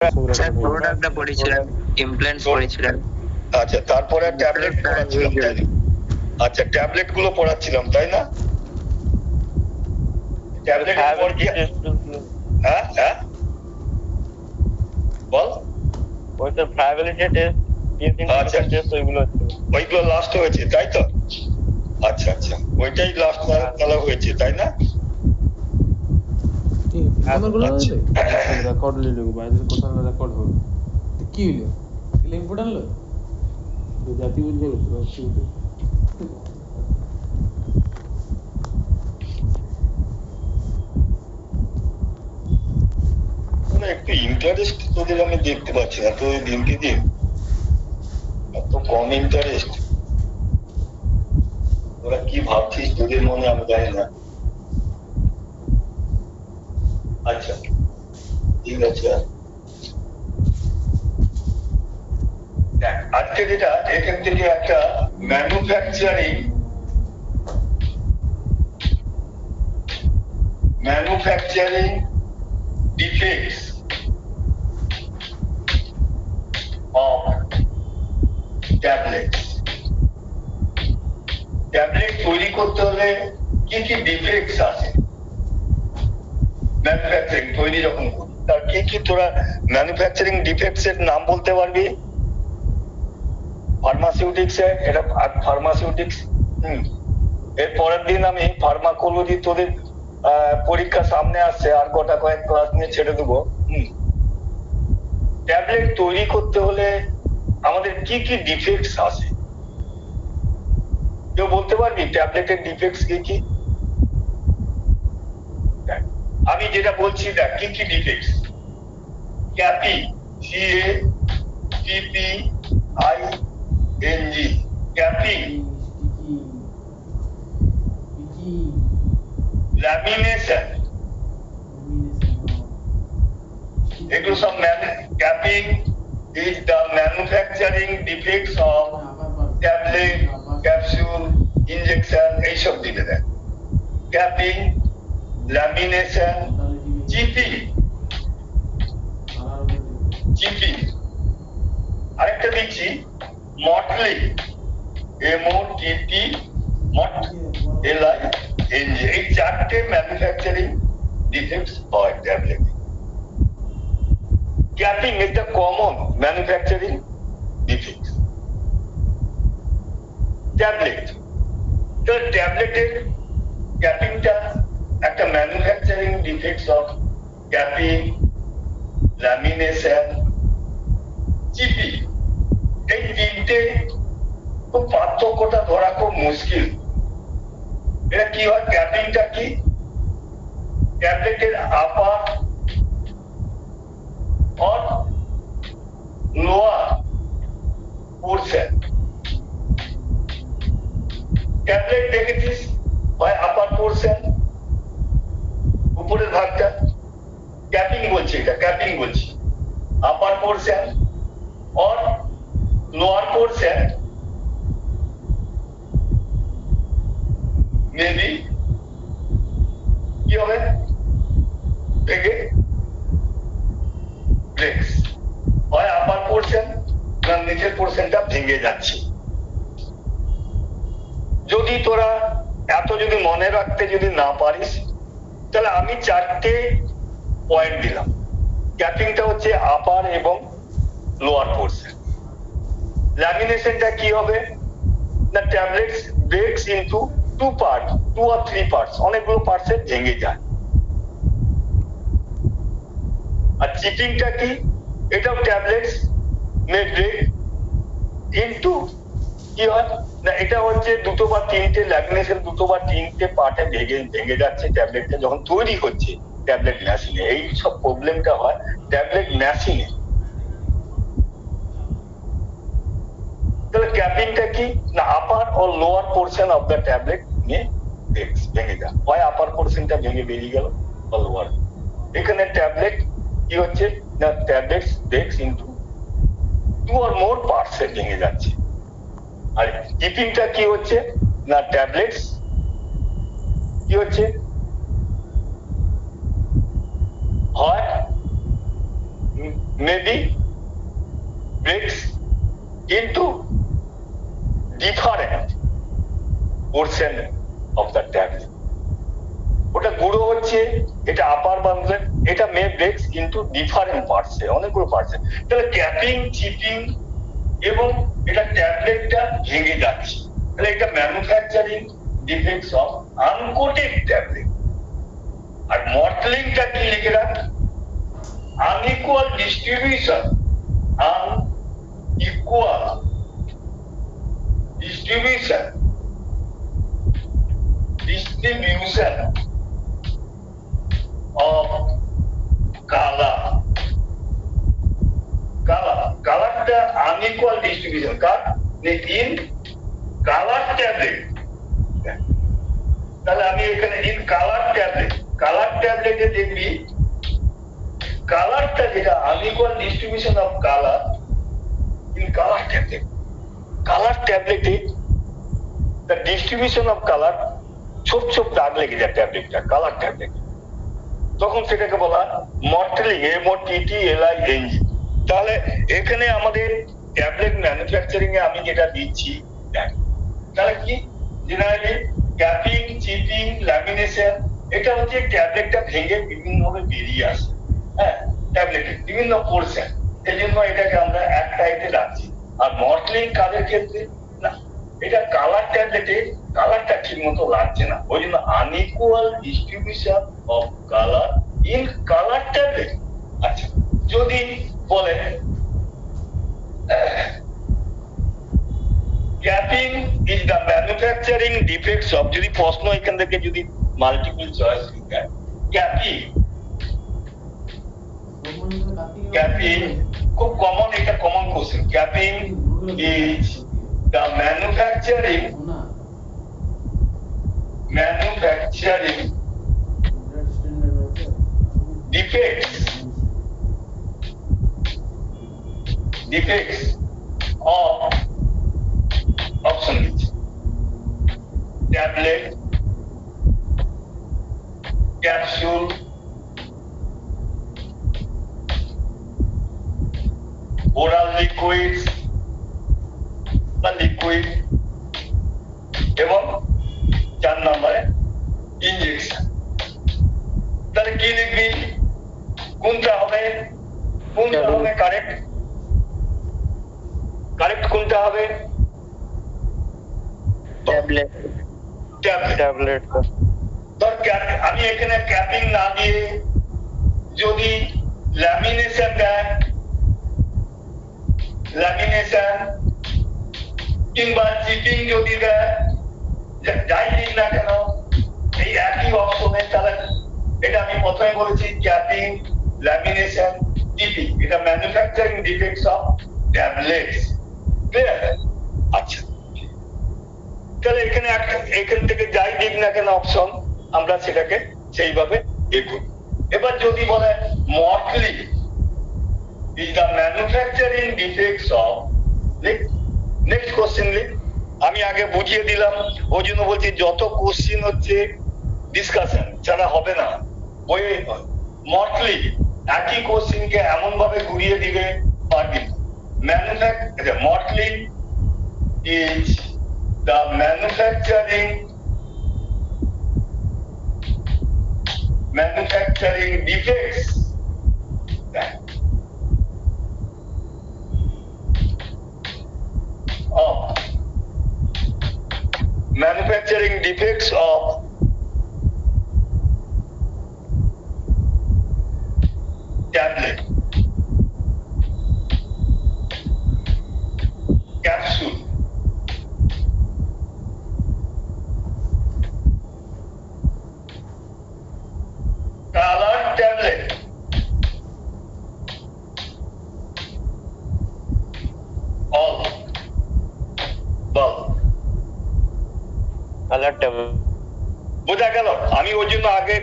Sir প্রোডাক্টটা পড়েছিলেন, implants পড়েছিলেন। আচ্ছা, তারপরে ট্যাবলেট পড়াচ্ছিলাম, তাই না? আচ্ছা, ট্যাবলেট গুলো পড়াচ্ছিলাম, তাই না? ট্যাবলেট পর কি? হ্যাঁ হ্যাঁ বল। ওই তো ভায়াবিলিটি টেস্ট, আচ্ছা, টেস্ট ওইগুলো লাস্ট হয়েছে, তাই তো? আচ্ছা আচ্ছা, ওইটাই লাস্ট খেলা হয়েছে, তাই না? রেকর্ড লিলো বাইরে কোথাও রেকর্ড হবে কি হইলো ইনপুট আনলো জাতি বলছে একটু ইন্টারেস্ট তোদের আমি দেখতে পাচ্ছি না তো, দিনকে দিন এত কম ইন্টারেস্ট। তোরা কি ভাবছিস তোদের মনে আমি জানি না। আচ্ছা ঠিক আছে, আজকে যেটা এখান থেকে একটা ম্যানুফ্যাকচারিং ডিফেক্টস অফ ট্যাবলেট তৈরি করতে হলে কি কি ডিফেক্টস আছে ম্যানুফ্যাকচারিং তৈরি যখন করি, তার কি কি তোরা ম্যানুফ্যাকচারিং ডিফেক্টস এর নাম বলতে পারবি? ফার্মাসিউটিক্স এটা ফার্মাসিউটিক্স, এর পরের দিন আমি ফার্মাকোলজি, তোদের পরীক্ষা সামনে আসছে, আর গোটা কয়েক ক্লাস নিয়ে ছেড়ে দেবো। ট্যাবলেট তৈরি করতে হলে আমাদের কি কি ডিফেক্টস আছে কেউ বলতে পারবি? ট্যাবলেটের ডিফেক্টস কি কি? আমি যেটা বলছি দেখ কি কি defects. Capping, CAPPING, capping, lamination, এগুলো সব capping is the manufacturing defects of tablet, capsule, injection, এইসব দিলে দেখ। ক্যাপিং, ল্যামিনেশন, চিপিং, আরেকটা দিচ্ছি মটলিং, MOTT, এই চারটে ম্যানুফ্যাকচারিং ডিফেক্টস হয় tablet. Capping is the common manufacturing defects. ট্যাবলেটের ক্যাপিংটা একটা manufacturing defects of capping, lamination, chipping, এই তিনটে খুব পার্থক্যটা ধরা খুব মুশকিল। এটা কি হয়? ক্যাপিংটা কি? ট্যাবলেটের আপার और लोअर पोर्शन। ট্যাবলেট দেখেছিস হয় আপার পোর্শন, উপরের ভাগটা, ক্যাপিং বলছি, এটা ক্যাপিং বলছি। আপার পোর্শন और লোয়ার পোর্শন মেবি কি হবে? ভেঙে ব্রেকস, হয় আপার পোর্শন না নিচের পোর্শনটা ভেঙে যাচ্ছে। যদি তোরা এত যদি মনে রাখতে যদি না পারিস, তাহলে আমি চারটে পয়েন্ট দিলাম। ক্যাপিংটা হচ্ছে আপার এবং লোয়ার পোর্শন। ল্যামিনেশনটা কি হবে না tablets breaks into two or three parts, অনেকগুলো পার্টসে ভেঙে যায়। আর চিপিংটা কি? এটাও ট্যাবলেটস মে ব্রেক ইনটু কি হয় না, এটা হচ্ছে দুটো বা তিনটে ল্যামিনেশন, দুটো বা তিনটে পার্টে ভেঙে যাচ্ছে ট্যাবলেটটা যখন তৈরি হচ্ছে ট্যাবলেট মেশিনে। এই সব প্রবলেমটা হয় ট্যাবলেট মেশিনে। তাহলে ক্যাপিংটা কি না আপার ও lower portion of the tablet নিয়ে ভেঙে যায়, হয় আপার পোর্শনটা ভেঙে বেরিয়ে গেল বা লোয়ার। এখানে ট্যাবলেট কি হচ্ছে না tablets breaks into two or more parts এ ভেঙে যাচ্ছে। আর চিপিংটা কি হচ্ছে না ট্যাবলেটস কি হচ্ছে হয় maybe breaks into different portion of the tablet. ওটা গুঁড়ো হচ্ছে, এটা আপার বান্ডেল, এটা মে ব্রেকস ইনটু ডিফারেন্ট পার্টসে, অনেকগুলো পার্টসে। তাহলে ক্যাপিং, চিপিং এবং এটা ট্যাবলেটটা ভেঙে যাচ্ছে, তাহলে এটা manufacturing defects of uncoated tablet. আর মডেলিংটা কি লিখে রাখ, unequal distribution, unequal distribution of colorটা unequal distribution in color tablet। তাহলে আমি এখানে in color tablet-এ দেখবি কালারটা যেটা unequal distribution of color in color tablet-এ the distribution of color ছোপ ছোপ দাগ লেগে যায় ট্যাবলেটটা, কালার ট্যাবলেট, তখন সেটাকে বলা মডেলিং, MOTTLING। তাহলে এখানে আমাদের ট্যাবলেট ম্যানুফ্যাকচারিং এ আমি যেটা দিচ্ছি দেখ, তাহলে কি জেনারেলি ক্যাপিং, চিপিং, ল্যামিনেশন, এটা হচ্ছে ট্যাবলেটটা ভেঙে বিভিন্ন ভাবে বেরিয়ে আসে, হ্যাঁ, ট্যাবলেটের বিভিন্ন পোরশন, এই জন্য এটাকে আমরা এক টাইপে রাখছি। আর মডেলিং কাজের ক্ষেত্রে না, এটা কালার ট্যাবলেটে কালারটা ঠিক মতো লাগছে না, ওই জন্য unequal distribution of colour in colour tablet. আচ্ছা, যদি বলে capping is the manufacturing defects of, যদি প্রশ্ন এখান থেকে যদি মাল্টিপল চয়েস লিখে ক্যাপিং খুব কমন, এটা common question, capping is the manufacturing defects of option which tablet, capsule, oral liquids বা লিকুইড, এবং 4 নম্বরে ইনজেকশন। তাহলে কি লিখবি, কোনটা হবে কারেক্ট কোনটা হবে, ট্যাবলেট। ধর আমি এখানে ক্যাপিং না দিয়ে যদি ল্যামিনেশন দেয়, কিংবা চিপিং যদি দেয়, যাই দিক না কেন এই একই অপশনে, তাহলে এটা আমি প্রথমে বলেছি ক্যাপিং, ল্যামিনেশন, চিপিং, এটা manufacturing defects of tablets, clear? আচ্ছা, তাহলে এখান থেকে যাই দিক না কেন অপশন, আমরা সেটাকে সেইভাবে দেখুন। এবার যদি বলে modelling is the manufacturing defects of, next question লিখ, আমি আগে বুঝিয়ে দিলাম, ওই জন্য বলছি যত কোশ্চেন হচ্ছে ডিসকাশন ছাড়া হবে না। ওই মডেলিং একই কোশ্চেনকে এমন ভাবে ঘুরিয়ে দিবে পারবি না। Modelling is the manufacturing defects of tablet, capsule, color tablet, all bulb। বোঝা গেল? আমি ওই জন্য আগে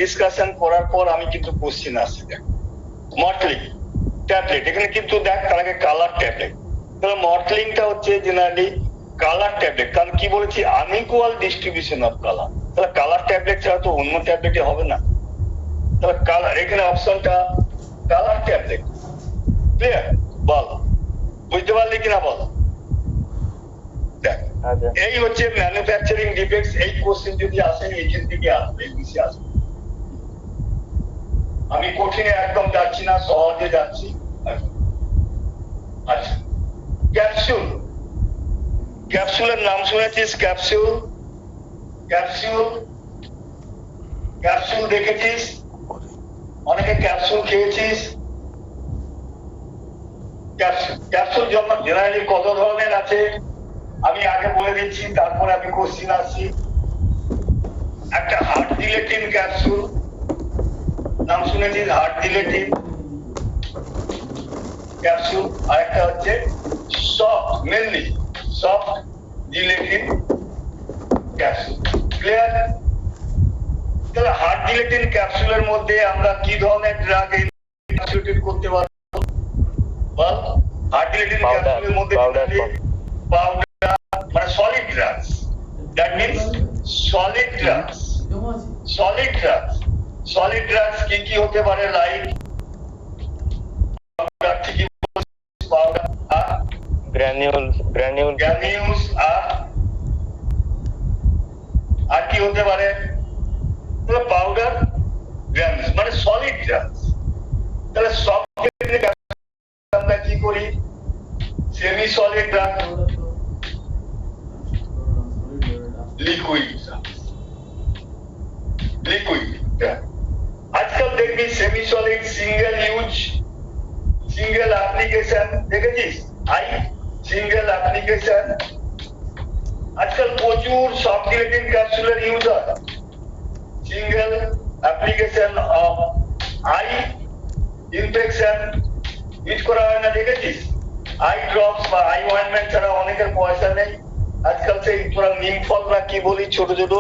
ডিসকাশন করার পর আমি কিন্তু কোশ্চেন আসছে। দেখ মডেলিং ট্যাবলেট, এখানে কিন্তু দেখ তার আগে কালার ট্যাবলেট, তাহলে মডেলিংটা হচ্ছে জেনারেলি কালার ট্যাবলেট, কারণ কি বলেছি আনইকুয়াল ডিস্ট্রিবিউশন অফ কালার, তাহলে কালার ট্যাবলেট ছাড়া তো অন্য ট্যাবলেটে হবে না, তাহলে কালার, এখানে অপশনটা কালার ট্যাবলেট। ক্লিয়ার? বল, বুঝতে পারলি কিনা বল? দেখ, আচ্ছা এই হচ্ছে ম্যানুফ্যাকচারিং ডিফেক্টস। এই কোশ্চেন যদি আসে এখান থেকে আসবে, বেশি আসবে। আমি কঠিনে একদম যাচ্ছি না, সহজে যাচ্ছি। আচ্ছা, ক্যাপসুল। ক্যাপসুলের নাম শুনেছিস? ক্যাপসুল, ক্যাপসুল, ক্যাপসুল দেখেছিস? অনেকে ক্যাপসুল খেয়েছিস। ক্যাপসুল, ক্যাপসুল জেনারেলি কত ধরনের আছে আমি আগে বলে দিচ্ছি, তারপরে আমি কোশ্চিন আসছি। একটা হার্ট জিলেটিন ক্যাপসুল, নাম শুনেছিস? Heart gelatin capsule. আর একটা হচ্ছে soft, mainly soft gelatin capsule. Clear? তাহলে হার্ট জিলেটিন ক্যাপসুলের মধ্যে আমরা কি ধরনের ড্রাগ ইনক্লুডেড করতে পারবো? বল, হার্ট জিলেটিন ক্যাপসুলের মধ্যে পাউডার, মানে solid drugs. That means solid drugs. Solid drugs, solid drugs কি কি হতে পারে? লাইক পাউডার, ঠিকই বলছিস, পাউডার, গ্র্যানিউলস গ্র্যানিউলস, আর কি হতে পারে? পাউডার, গ্র্যানিউলস, মানে সলিড ড্রাগস। তাহলে সব আমরা কি করি? Semi solid drug, liquid, liquid. আজকাল দেখবি semi solid single use, single application, দেখেছিস? Single application. আজকাল প্রচুর সফট জিলেটিন ক্যাপসুলের ইউজ হয়। Single application of eye infection use করা হয় না, দেখেছিস? আই ড্রপস বা আই অয়েন্টমেন্ট ছাড়া অনেকের পয়সা নেই। আজকাল সেই তোরা নিম ফল না কি বলি, ছোট ছোট,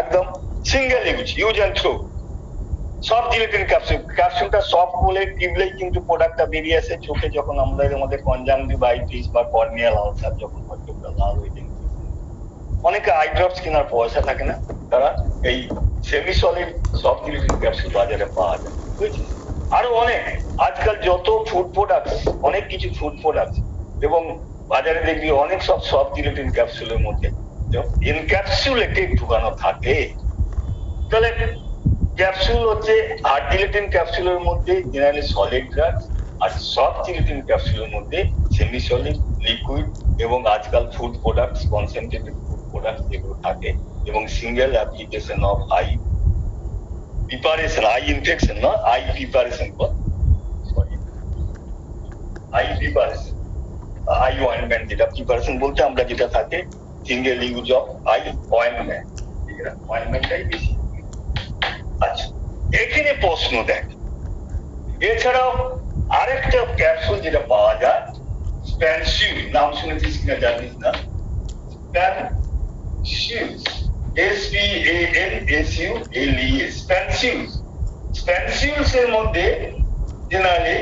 একদম single use and throw. Soft gelatin capsule, ক্যাপসুলটা সফট বলে টিপলেই কিন্তু প্রোডাক্টটা বেরিয়ে আসে চোখে। যখন আমাদের কনজাংটিভাইটিস বা কর্নিয়াল আলসার যখন চোখটা লাল হয়ে যায়, অনেকে আই ড্রপস কেনার পয়সা থাকে না, তারা এই semi solid soft gelatin capsule বাজারে পাওয়া যায়, বুঝছিস? আরো অনেক আজকাল যত ফুড প্রোডাক্টস, অনেক কিছু ফুড প্রোডাক্টস এবং বাজারে দেখবি অনেক সব সফট জিলেটিন ক্যাপসুলের মধ্যে এনক্যাপসুলেটেড ঢুকানো থাকে। তাহলে ক্যাপসুল হচ্ছে হার্ট জিলেটিন ক্যাপসুলের মধ্যে জেনারেলি সলিড ড্রাগ, আর সফট জিলেটিন ক্যাপসুলের মধ্যে সেমি সলিড, লিকুইড এবং আজকাল food products, concentrated food products যেগুলো থাকে, এবং single application of eye preparation, eye infection না, eye preparation, sorry, eye preparation, eye ointment, যেটা প্রিপারেশন বলতে আমরা যেটা থাকে single use of eye ointment, অয়েন্টমেন্টটাই বেশি। আচ্ছা, এখানে প্রশ্ন দেখ, এছাড়াও আরেকটা ক্যাপসুল যেটা পাওয়া যায়, স্প্যানসিউল, নাম শুনেছিস কিনা জানিস না? স্প্যানসিউলস, SPANSULES, স্প্যানসিউলস। স্প্যানসিউলস এর মধ্যে জেনারেলি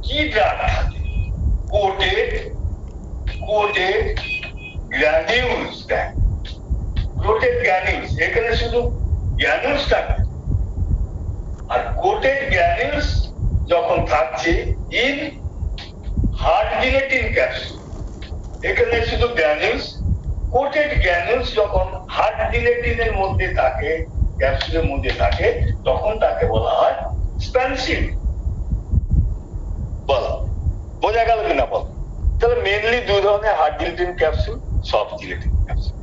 কি ড্রাগ থাকে? কোটেড গ্র্যানিউলস দেখ, কোটেড গ্র্যানিউলস, এখানে শুধু গ্র্যানিউলস থাকে। আর কোটেড গ্র্যানিউলস যখন থাকছে ইন হার্ট জিলেটিন ক্যাপসুল, এখানে শুধু গ্র্যানিউলস। কোটেড গ্র্যানিউলস যখন হার্ট জিলেটিনের মধ্যে থাকে, ক্যাপসুলের মধ্যে থাকে, তখন তাকে বলা হয় স্প্যানসিউল। বল, বোঝা গেল কিনা বল? তাহলে মেনলি দুই ধরনের heart gelatin capsule, soft gelatin capsule.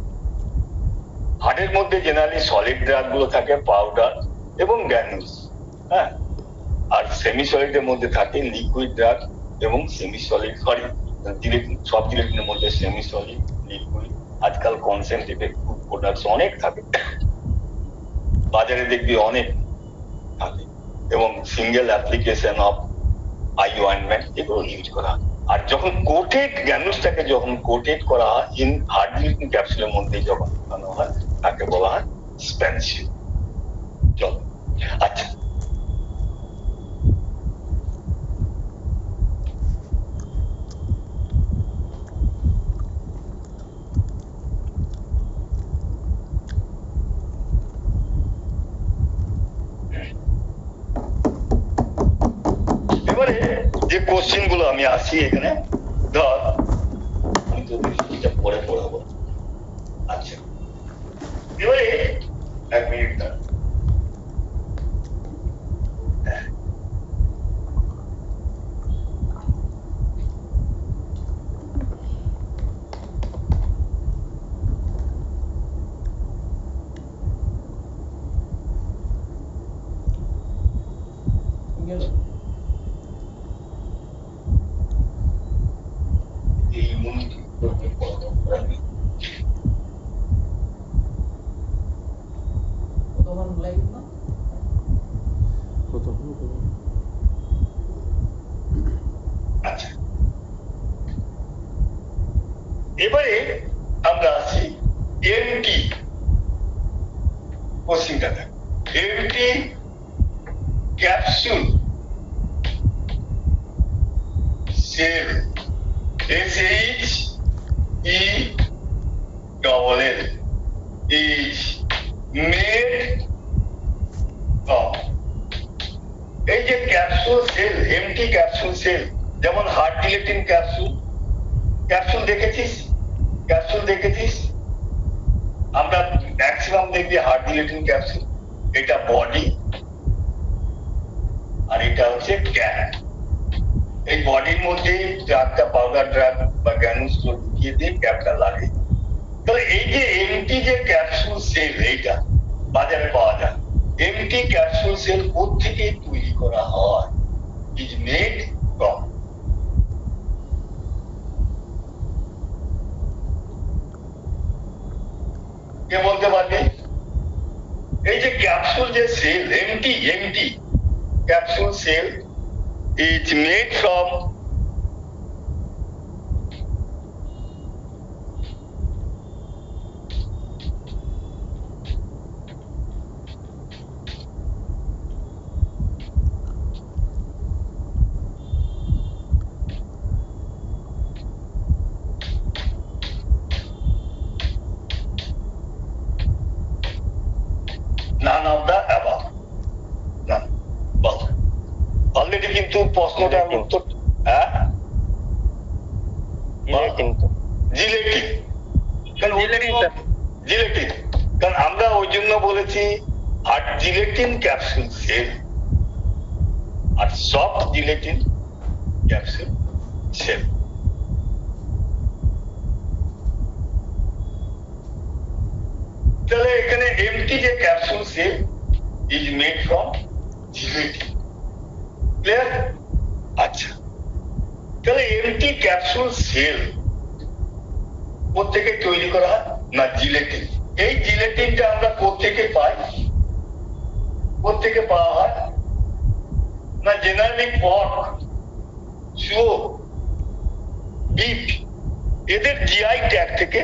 হার্টের মধ্যে জেনারেলি সলিড ড্রাগ গুলো থাকে, পাউডার এবং গ্র্যানিউলস, হ্যাঁ। আর সেমি সলিডের মধ্যে থাকে লিকুইড ড্রাগ এবং সেমি সলিড, সরি, সফট জিলেটিনের মধ্যে সেমি সলিড, লিকুইড, আজকাল কনসেন্ট্রেটেড ফুড প্রোডাক্টস অনেক থাকে, বাজারে দেখবি অনেক থাকে, এবং single application of eye ointment এগুলো ইউজ করা হয়। আর যখন কোটেড গ্র্যানুলসটাকে যখন কোটেড করা হয় ইন হার্ট জিলেটিন ক্যাপসুলের মধ্যে যখন ঢোকানো হয়, তাকে বলা হয় স্প্যানসিউল। চল, আচ্ছা, এবারে যে যে কোশ্চেন গুলো আমি আসি এখানে, ধর আমি তোদের এটা পরে পড়াবো। আচ্ছা, এবারে 1 মিনিট দাঁড়া। গেল এই মন্ত্রী কতক্ষণ লাইভ না কতক্ষণ আচ্ছা, এবারে আমরা আসি এমটি কোশ্চেনটা দেখ। Empty capsule shell SHELL is made of, এই যে capsule shell, empty capsule shell, যেমন হার্ট ডিলেটিন ক্যাপসুল, ক্যাপসুল দেখেছিস? ক্যাপসুল দেখেছিস? আমরা ম্যাক্সিমাম দেখবি হার্ট ডিলেটিন ক্যাপসুল। এটা বডি আর এটা হচ্ছে ক্যাপ। এই বডির মধ্যে ড্রাগটা, পাউডার ড্রাগ বা গ্যানুলস ঢুকিয়ে দিয়ে ক্যাপটা লাগে। তাহলে এই যে এমটি যে ক্যাপসুল সেল, এইটা বাজারে পাওয়া যায়। এমটি ক্যাপসুল সেল কোত্থেকে তৈরি করা হয়? ইজ মেড ফ্রম, কে বলতে পারবে? এই যে ক্যাপসুল যে shell, empty capsule shell is made from none of the above. None. বল। অলরেডি কিন্তু প্রশ্নটার উত্তর, হ্যাঁ জিলেটিন তো। জিলেটিন। জিলেটিন, কারণ আমরা ওই জন্য বলেছি হার্ড জিলেটিন ক্যাপসুল সেল আর সফট জিলেটিন ক্যাপসুল সেল। তাহলে এখানে এমটি যে capsule shell is made from gelatin. Clear? আচ্ছা, তাহলে এমটি ক্যাপসুল সেল কোত্থেকে তৈরি করা হয়? না জিলেটিন। এই জিলেটিনটা আমরা কোত্থেকে পাই? কোত্থেকে পাওয়া হয়? না জেনারেলি পর্ক, শুয়ো, বিফ, এদের জিআই ট্যাগ থেকে,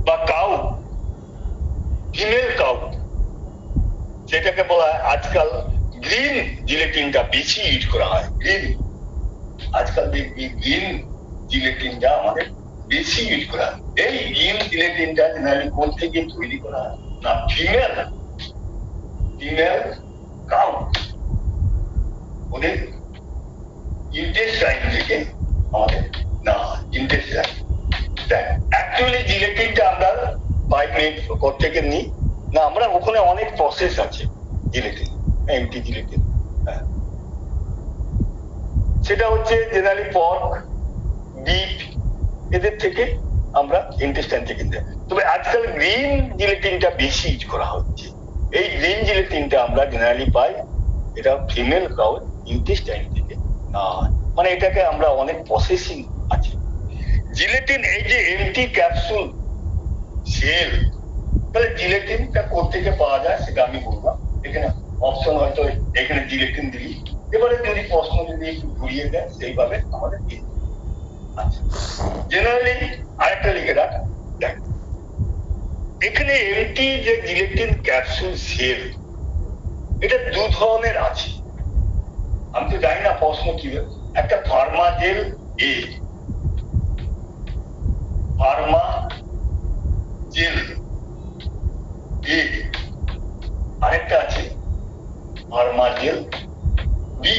বা কাউ, ফিমেল কাউ, সেটাকে বলা হয়। আজকাল গ্রিন জিলেটিনটা বেশি ইউজ করা হয়। গ্রিন, আজকাল দেখবি গ্রিন জিলেটিনটা আমাদের বেশি ইউজ করা হয়। এই গ্রিন জিলেটিনটা জেনারেলি কোন থেকে তৈরি করা হয়? না ফিমেল কাউ, ওদের ইন্টেস্টাইন থেকে আমাদের না ইন্টেস্টাইন। অ্যাকচুয়ালি জিলেটিনটা আমরা বাই মেড থেকে নিই না, আমরা ওখানে অনেক প্রসেস আছে জিলেটিন, এমটি জিলেটিন। সেটা হচ্ছে জেনারেলি পর্ক, বিফ, এদের থেকে আমরা ইন্টেস্টাইন থেকে নিই। তবে আজকাল গ্রিন জিলেটিনটা বেশি ইউজ করা হচ্ছে। এই গ্রিন জিলেটিনটা আমরা জেনারেলি পাই, এটা ফিমেল কাউ ইন্টেস্টাইন থেকে না, মানে এটাকে আমরা অনেক প্রসেসিং আছে জিলেটিন। এই যে এমটি ক্যাপসুল সেল, তাহলে জিলেটিনটা কোত্থেকে পাওয়া যায় সেটা আমি বললাম। এখানে অপশন হয়তো এখানে জিলেটিন দিলি, এবারে যদি প্রশ্ন যদি একটু ঘুরিয়ে দেয় সেইভাবে আমাদের দিন। আচ্ছা, জেনারেলি আরেকটা লিখে রাখ, দেখ এখানে এমটি যে জিলেটিন ক্যাপসুল সেল, এটা দু ধরনের আছে। আমি তো জানি না প্রশ্ন কি, একটা ফার্মাজেল এ, ফার্মাজেল এ, আরেকটা আছে ফার্মাজেল বি।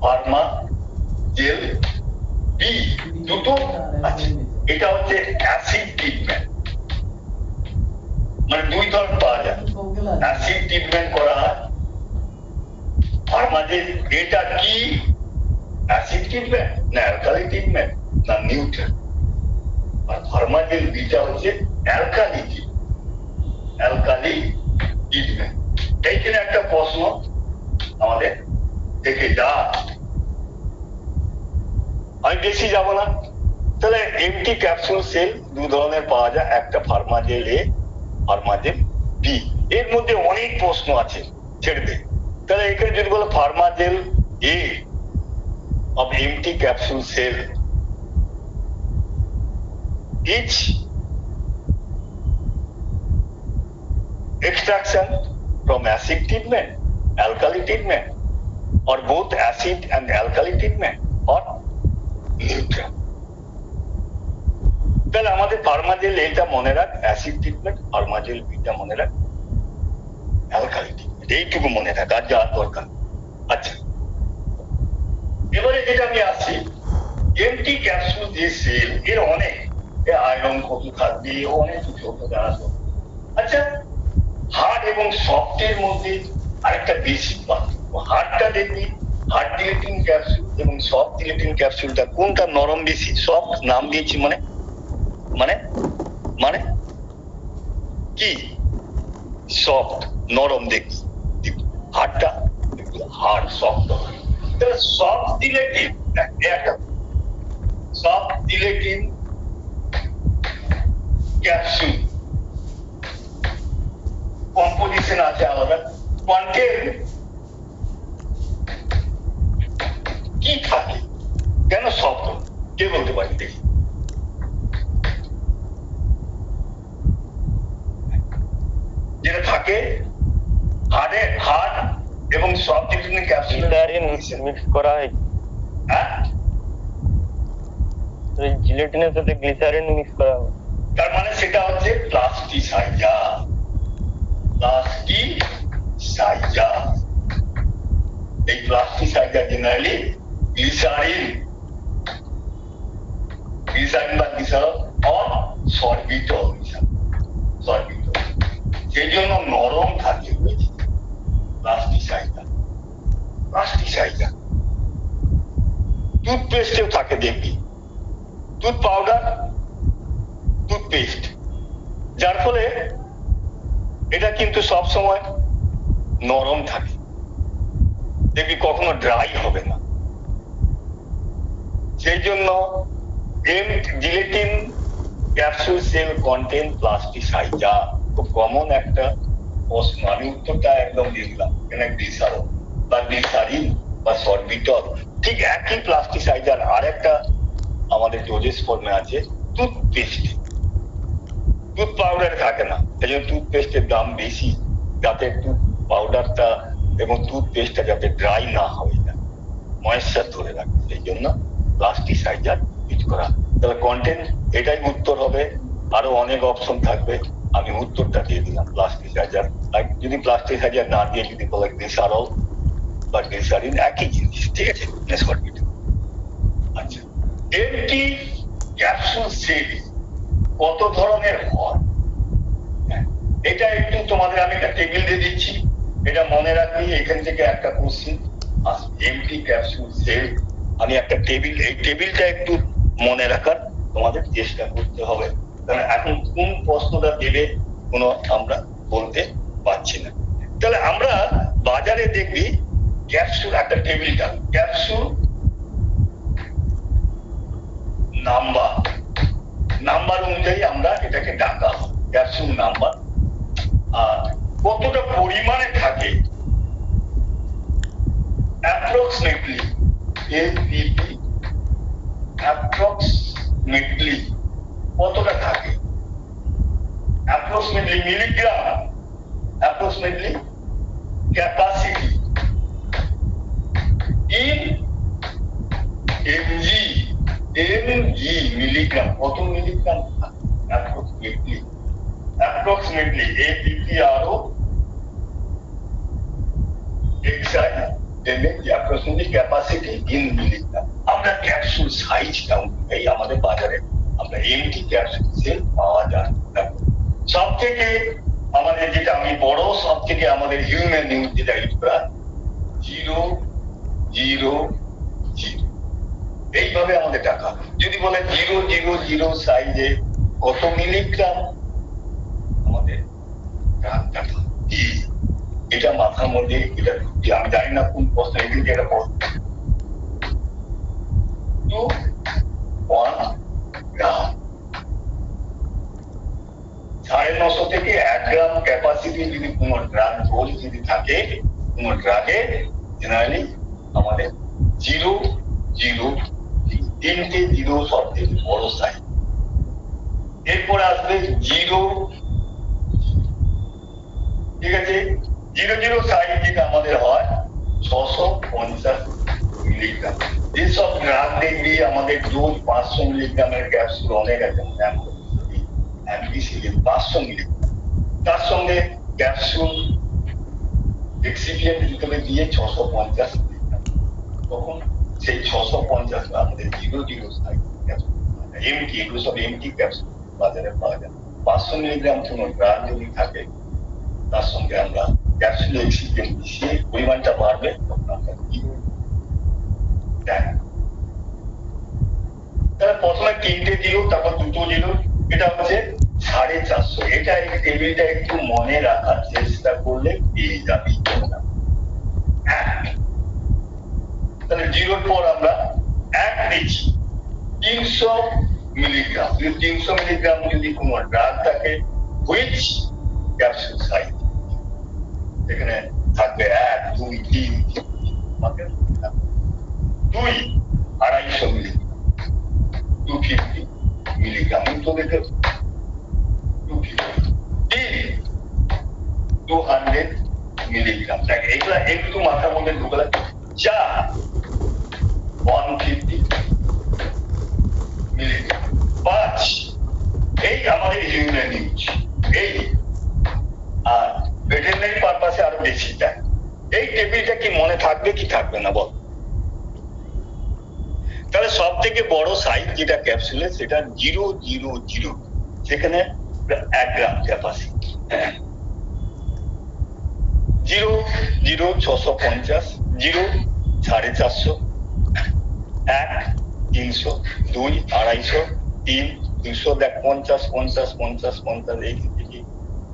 ফার্মা জেল বি দুটো আছে। এটা হচ্ছে অ্যাসিড ট্রিটমেন্ট, মানে দুই ধরনের পাওয়া যায়। অ্যাসিড ট্রিটমেন্ট করা হয় ফার্মাজেল, এটা কি অ্যাসিড ট্রিটমেন্ট না অ্যালকালি ট্রিটমেন্ট না নিউট্রাল। আর ফার্মাজেল বিটা হচ্ছে অ্যালকালি ট্রিটমেন্ট। এইখানে একটা প্রশ্ন আমাদের থেকে যা, আমি বেশি যাব না। তাহলে এমটি ক্যাপসুল সেল দু ধরনের পাওয়া যায়, একটা ফার্মাজেল এ, ফার্মাজেল বি। এর মধ্যে অনেক প্রশ্ন আছে, ছেড়ে দে। তাহলে এখানে যদি বলো ফার্মাজেল এ of empty capsule cell each extraction from acid treatment, alkali treatment, or both acid and alkali treatment, or neutral. তাহলে আমাদের ফার্মাজেল এটা মনে রাখ অ্যাসিড ট্রিটমেন্ট, ফার্মাজেল বিটা মনে রাখ অ্যালকালি ট্রিটমেন্ট, এইটুকু মনে রাখ, আর যা দরকার। আচ্ছা, এবারে যেটা আমি আসছি, এমটি ক্যাপসুল যে সেল, এর অনেক আয়রন কত থাকবে, অনেক কিছু হতে দাঁড়াতো। আচ্ছা, হার্ড এবং সফটের মধ্যে আরেকটা বেশি পার্থক্য। হার্ডটা দেখবি হার্ড ডিলেটিং ক্যাপসুল এবং সফট ডিলেটিং ক্যাপসুলটা কোনটা নরম বেশি? সফট নাম দিয়েছি মানে মানে মানে কি সফট, নরম দেখবি। হার্ডটা হার্ড, সফট হবে। তাহলে সফট ডিলেটিং, একটা সফট ডিলেটিং ক্যাপসুল কম্পোজিশন আছে আলাদা। কন্টেন কি থাকে, কেন সফট? কে বলতে পারি দেখি? যেটা থাকে হার্ড এবং সফট ডিলেটিং ক্যাপসুল মিক্স করা হয়, হ্যাঁ, জিলেটিনের সাথে গ্লিসারিন মিক্স করা হয়। তার মানে সেটা হচ্ছে প্লাস্টিসাইজার। এই প্লাস্টিসাইজার জেনারেলি গ্লিসারিন বা গ্লিসারল অর সরবিটল, সেই জন্য নরম থাকে প্লাস্টিসাইজার। টুথপেস্টেও থাকে দেখবি, টুথ পাউডার, টুথপেস্ট, যার ফলে এটা কিন্তু সব সময় নরম থাকে, দেখবি কখনো ড্রাই হবে না। সেই জন্য জিলেটিন ক্যাপসুল সেল কন্টেন প্লাস্টিসাইজার। খুব কমন একটা প্রশ্ন, আমি উত্তরটা একদম লিখলাম, এখানে গ্লিসারল বা গ্লিসারিন বা সরবিটল, ঠিক একই প্লাস্টিসাইজার। আর একটা আমাদের ডোজেস ফর্মে আছে টুথপেস্ট, টুথ পাউডার থাকে না, এই জন্য টুথপেস্টের দাম বেশি, যাতে টুথ পাউডারটা এবং টুথপেস্টটা যাতে ড্রাই না হয়ে যায়, ময়েশ্চার ধরে রাখে, সেই জন্য প্লাস্টিসাইজার ইউজ করা। তাহলে কন্টেন্ট এটাই উত্তর হবে, আরো অনেক অপশন থাকবে, আমি উত্তরটা দিয়ে দিলাম প্লাস্টিসাইজার। আর যদি প্লাস্টিসাইজার না দিয়ে যদি বলে গ্লিসারল বা গ্লিসারিন, একই জিনিস, ঠিক আছে। আচ্ছা, এমটি ক্যাপসুল সেল কত ধরনের হয়, এটা একটু তোমাদের আমি একটা টেবিল দিয়ে দিচ্ছি, এটা মনে রাখবি। এখান থেকে একটা কোশ্চেন আসবে, এমটি ক্যাপসুল সেল। আমি একটা টেবিল, এই টেবিলটা একটু মনে রাখার তোমাদের চেষ্টা করতে হবে, কারণ এখন কোন প্রশ্নটা দেবে কোনো আমরা বলতে পারছি না। তাহলে আমরা বাজারে দেখবি ক্যাপসুল, একটা টেবিলটা ক্যাপসুল নাম্বার অনুযায়ী আমরা এটাকে ডাকা হয়, ক্যাপসুল নাম্বার। আর কতটা পরিমাণে থাকে অ্যাপ্রক্সিমেটলি, এপিপি অ্যাপ্রক্সিমেটলি কতটা থাকে, approximately milligram, approximately capacity in MG, milligram, কত মিলিগ্রাম অ্যাপ্রক্সিমেটলি এপিপি আরও এক্সাই অ্যাপ্রক্সিমেটলি ক্যাপাসিটি ইন মিলিগ্রাম। আমরা ক্যাপসুল সাইজ কাউন্ট, এই আমাদের বাজারে আমরা এমটি ক্যাপসুল সেল পাওয়া যায়। সব থেকে আমাদের যেটা আমি বড়, সব থেকে আমাদের হিউম্যান নিউজ যেটা ইউজ করা 000, এইভাবে আমাদের টাকা। যদি বলে 000 সাইজে কত মিলিগ্রাম আমাদের টাকা, এটা মাথার মধ্যে এটা ঢুকছে। আমি জানি না কোন প্রশ্ন এদিকে এটা পড় 1 গ্রাম, 950 থেকে 1 গ্রাম ক্যাপাসিটি যদি কোনো ড্রাগ ডোজ যদি থাকে, কোনো ড্রাগে জেনারেলি আমাদের 0, 3টে 0 সব থেকে বড় সাইজ। এরপর আসবে 0, ঠিক আছে। 00 সাইজ যেটা আমাদের হয় 650 মিলিগ্রাম। যেসব ড্রাগ দেখবি আমাদের ডোজ 500 মিলিগ্রামের ক্যাপসুল অনেক আছে, অ্যাম্পিসিলিন 500 মিলিগ্রাম, তার সঙ্গে ক্যাপসুল এক্সিপিয়েন্ট হিসেবে দিয়ে 650 মিলিগ্রাম। তখন সেই 650 আমাদের 00 সাইজ ক্যাপসুল, এমটি, এগুলো সব এমটি ক্যাপসুল বাজারে পাওয়া যায়। 500 মিলিগ্রাম কোনো ড্রাগ যদি থাকে, তার সঙ্গে আমরা ক্যাপসুল এক্সিপিয়েন্ট মিশিয়ে পরিমাণটা বাড়বে, তখন আমরা কি দেখ। তাহলে প্রথমে 3টে 0, তারপর 2টো 0, এটা হচ্ছে 450। এটা এই টেবিলটা একটু মনে রাখার চেষ্টা করলে পেয়ে যাবি। তাহলে 0-র পর আমরা 1 দিচ্ছি 300 মিলিগ্রাম। 300 মিলিগ্রাম যদি কোনো ড্রাগ থাকে, হুইচ ক্যাপসুল সাইজ, এখানে থাকবে 1, 2, 3, 2 250 মিলিগ্রাম, 250 মিলিগ্রাম। তো দেখে 200 মিলিগ্রাম। দেখ এগুলা একটু মাথার মধ্যে ঢুকলে 150 মিলিগ্রাম। 5 এই আমাদের হিউম্যান ইউজ, এই আর ভেটেরিনারি পারপাসে আরো বেশি দেয়। এই টেবিলটা কি মনে থাকবে কি থাকবে না বল? তাহলে সব থেকে বড় সাইজ যেটা ক্যাপসুলে সেটা 000, সেখানে 1 গ্রাম ক্যাপাসিটি। 0, 650, 0, 450, 1, 300, 2, 250, 3, 200, দেখ 50, 50, 50, 50, এই থেকে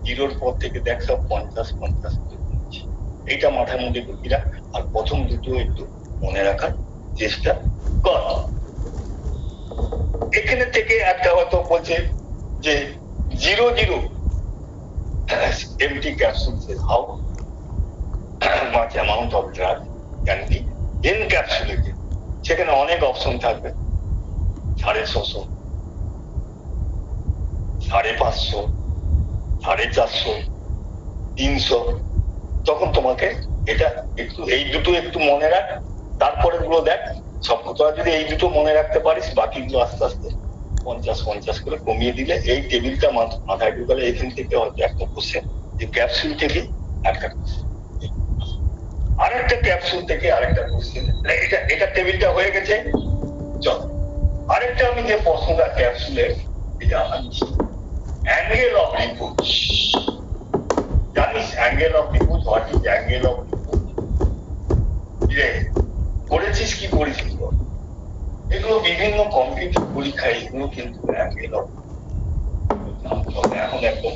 0-র পর থেকে দেখ সব 50, 50 এইটা মাথার মধ্যে ঢুকি রাখ। আর প্রথম দুটো একটু মনে রাখার চেষ্টা কর। এখানে থেকে একটা হয়তো বলছে যে 00 empty capsules is how much amount of drug can be encapsulated. সেখানে অনেক অপশন থাকবে, 650, 550, 450, 300। তখন তোমাকে এটা একটু, এই দুটো একটু মনে রাখ, তারপরে গুলো দেখ। সব তোরা যদি এই দুটো মনে রাখতে পারিস, বাকিগুলো আস্তে আস্তে 50-50 করে কমিয়ে দিলে এই টেবিলটা মাথায় ঢুকালে এখান থেকে হয়তো একটা কোশ্চেন, যে ক্যাপসুল থেকে একটা কোশ্চেন, আরেকটা ক্যাপসুল থেকে আরেকটা কোশ্চেন। এটা টেবিলটা হয়ে গেছে। চল আরেকটা আমি যে প্রশ্নটা ক্যাপসুলের এটা আনছি, অ্যাঙ্গেল অফ রিপুজ। জানিস angle of repose? What is angle of repose? করেছিস কি করেছিস? এগুলো বিভিন্ন কম্পিউটার পরীক্ষায় এগুলো কিন্তু অ্যাঙ্গেল অফ এখন একদম।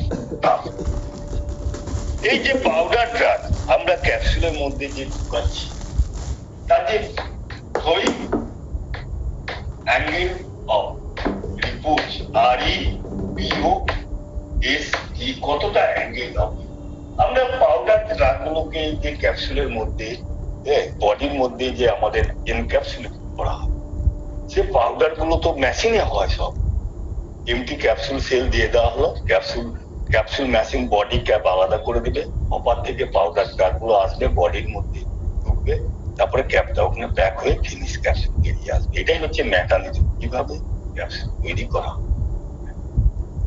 এই যে পাউডার ড্রাগ আমরা ক্যাপসুলের মধ্যে যে ঢুকাচ্ছি, তার যে ওই অ্যাঙ্গেল অফ রিপুজ, REPOSE, কতটা অ্যাঙ্গেল অফ। আমরা পাউডার ড্রাগ গুলোকে যে ক্যাপসুলের মধ্যে, বডির মধ্যে যে আমাদের এনক্যাপসুলেট করা হয়, সে পাউডার গুলো তো মেশিনে হয় সব। এমটি ক্যাপসুল সেল দিয়ে দেওয়া হলো, ক্যাপসুল মেশিন বডি ক্যাপ আলাদা করে দিবে, অপার থেকে পাউডার ড্রাগ গুলো আসবে, বডির মধ্যে ঢুকবে, তারপরে ক্যাপটা ওখানে প্যাক হয়ে ফিনিশ ক্যাপসুল বেরিয়ে আসবে। এটাই হচ্ছে মেকানিজম কিভাবে ক্যাপসুল তৈরি করা।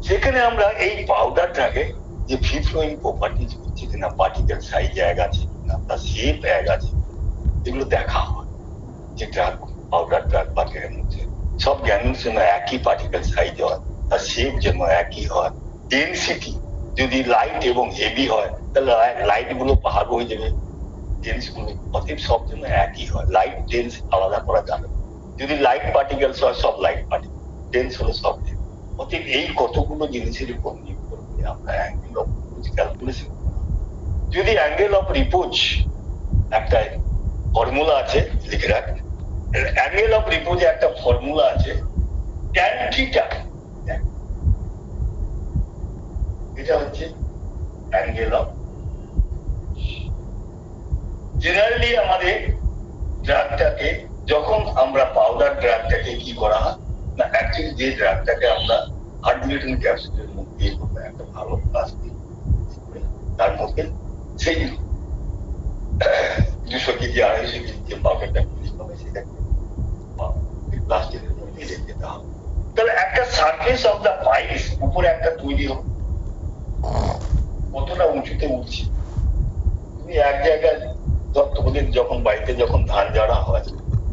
সেখানে আমরা এই পাউডার ড্রাগে যে ফ্রি ফ্লোয়িং প্রপার্টিজ হচ্ছে কিনা, পার্টিকেল সাইজ এক আছে কিনা, তার শেপ এক আছে, এগুলো দেখা হয় যে ড্রাগ পাউডার ড্রাগ বাকের মধ্যে সব গ্যানুলস যেন একই পার্টিকেল সাইজ হয়, তার শেপ যেন একই হয়, ডেনসিটি যদি লাইট এবং হেভি হয় তাহলে লাইট গুলো ভাগ হয়ে যাবে, ডেন্স গুলো অতএব সব যেন একই হয়, লাইট ডেন্স আলাদা করা যাবে। যদি লাইট পার্টিকেলস হয় সব লাইট পার্টিকেল, ডেন্স হলো সব ডেন্স। অতএব এই কতগুলো জিনিসের উপর নির্ভর করে আমরা অ্যাঙ্গেল অফ রিপোজ ক্যালকুলেশন করি। যদি অ্যাঙ্গেল অফ রিপোজ একটা ফর্মুলা আছে লিখে রাখ, অ্যাঙ্গেল অফ রিপোজে একটা ফর্মুলা আছে ট্যান থিটা, এটা হচ্ছে অ্যাঙ্গেল অফ। জেনারেলি আমাদের ড্রাগটাকে যখন আমরা পাউডার ড্রাগটাকে কি করা হয় না, অ্যাকচুয়ালি যে ড্রাগটাকে আমরা হার্ডমিউটিন ক্যাপসুলের মধ্যে একটা ভালো প্লাস্টিক তার মধ্যে সেই 200 কেজি 250 কেজি যে পাউডারটা তৈরি হবে সেটাকে প্লাস্টিকের মধ্যে রেখে দেওয়া হবে। তাহলে একটা সারফেস অফ দ্য পাইপস উপরে একটা তৈরি হবে, কতটা উঁচুতে উঠছে। তুমি এক জায়গায় তোদের যখন বাড়িতে যখন ধান ঝাড়া হয়,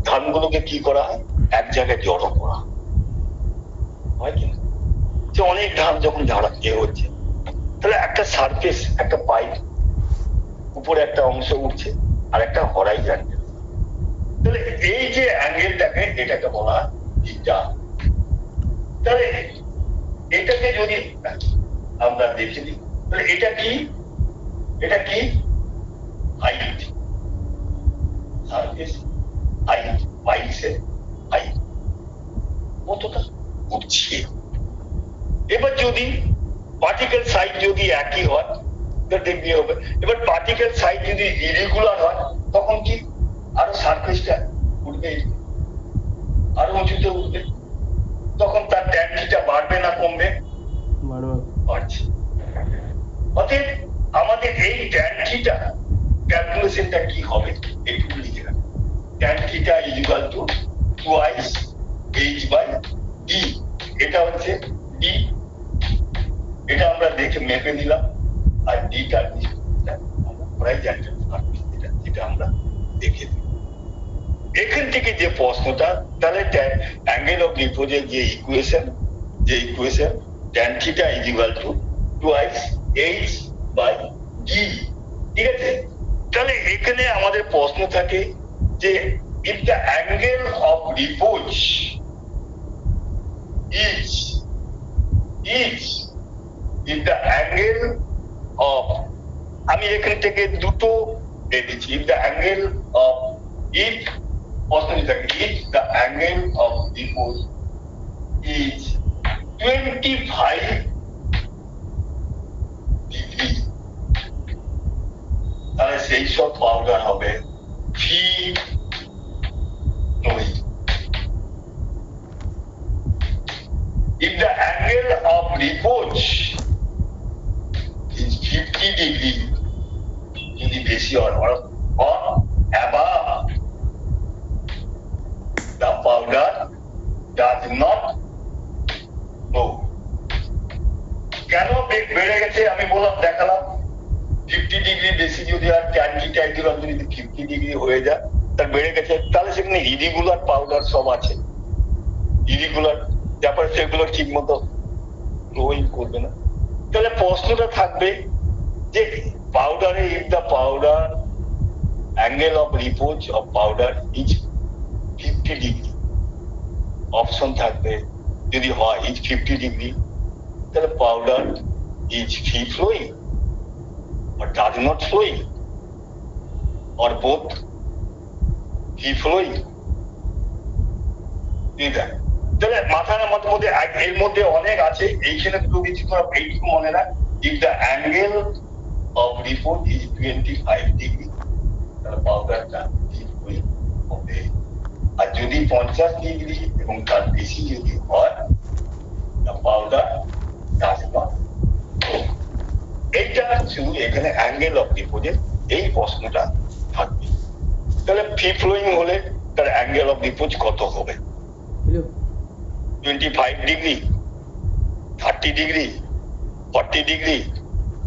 ধানগুলোকে কি করা হয় এক জায়গায় জড়ো করা হয় কিনা, যে অনেক ধান যখন ঝাড়া হচ্ছে তাহলে একটা সারফেস একটা পাইপ উপরে একটা অংশ উঠছে আর একটা হরাইজন্টাল। তাহলে এই যে অ্যাঙ্গেলটাকে এটাকে বলা হয় থিটা। তাহলে এটাকে যদি আমরা দেখে দিই তাহলে এটা কি, এটা কি হাইট, সারফেস হাইট, পাইপসের হাইট কতটা উঠছে। এবার যদি পার্টিকেল সাইজ যদি একই হয় দেখবি হবে। এবার পার্টিকেল সাইজ যদি ইরেগুলার হয় তখন কি আরো সারফেসটা উঠবে, আরো উঁচুতে উঠবে, তখন তার ট্যান থিটা বাড়বে না কমবে, বাড়ছে। অতএব আমাদের এই ট্যান থিটা ক্যালকুলেশনটা কি হবে একটু লিখে রাখ। Tan theta is equal to twice H by D, এটা হচ্ছে ডি, এটা আমরা দেখে মেপে নিলাম। আর ডিটা যেটা আমরা দেখে দিই। এখান থেকে যে প্রশ্নটা, তাহলে অ্যাঙ্গেল অফ রিপোজের যে equation tan theta is equal to twice H by d, ঠিক আছে। তাহলে এখানে আমাদের প্রশ্ন থাকে যে if the angle of repose is if the angle of, আমি এখান থেকে দুটো দিচ্ছি, if the angle of, if the angle of repose is 25 degree, তাহলে সেই সব পাউডার হবে free flowing. If the angle of repose is 50 degree, যদি বেশি হয় or above, the powder does not flow. কেন বেড়ে গেছে আমি বললাম, দেখালাম 50 ডিগ্রি বেশি যদি আর ট্যান থিটা যদি 50 ডিগ্রি হয়ে যায় তার বেড়ে গেছে, তাহলে সেখানে ইরেগুলার পাউডার সব আছে, ইরেগুলার, তারপরে সেগুলো ঠিক মতো গ্রোইং করবে না। তাহলে প্রশ্নটা থাকবে যে পাউডারে if the powder angle of repose of powder is 50 degree, option থাকবে যদি হয় ইজ 50 ডিগ্রি, তাহলে powder is free flowing or does not flowing or both free flowing, ঠিক আছে। তাহলে মাথার মধ্যে এর মধ্যে অনেক আছে, এইখানে দুটো কিছু এইটুকু মনে রাখ, if the angle of repose is 25 degree, তাহলে পাউডারটা ঠিক হবে। আর যদি 50 ডিগ্রি এবং তার বেশি যদি হয় পাউডার does not flow। এইটা শুধু এখানে অ্যাঙ্গেল অফ রিপোজের এই প্রশ্নটা থাকবে। তাহলে ফ্রি ফ্লোয়িং হলে তার অ্যাঙ্গেল অফ রিপোজ কত হবে? 25 ডিগ্রি, 30 ডিগ্রি, 40 ডিগ্রি,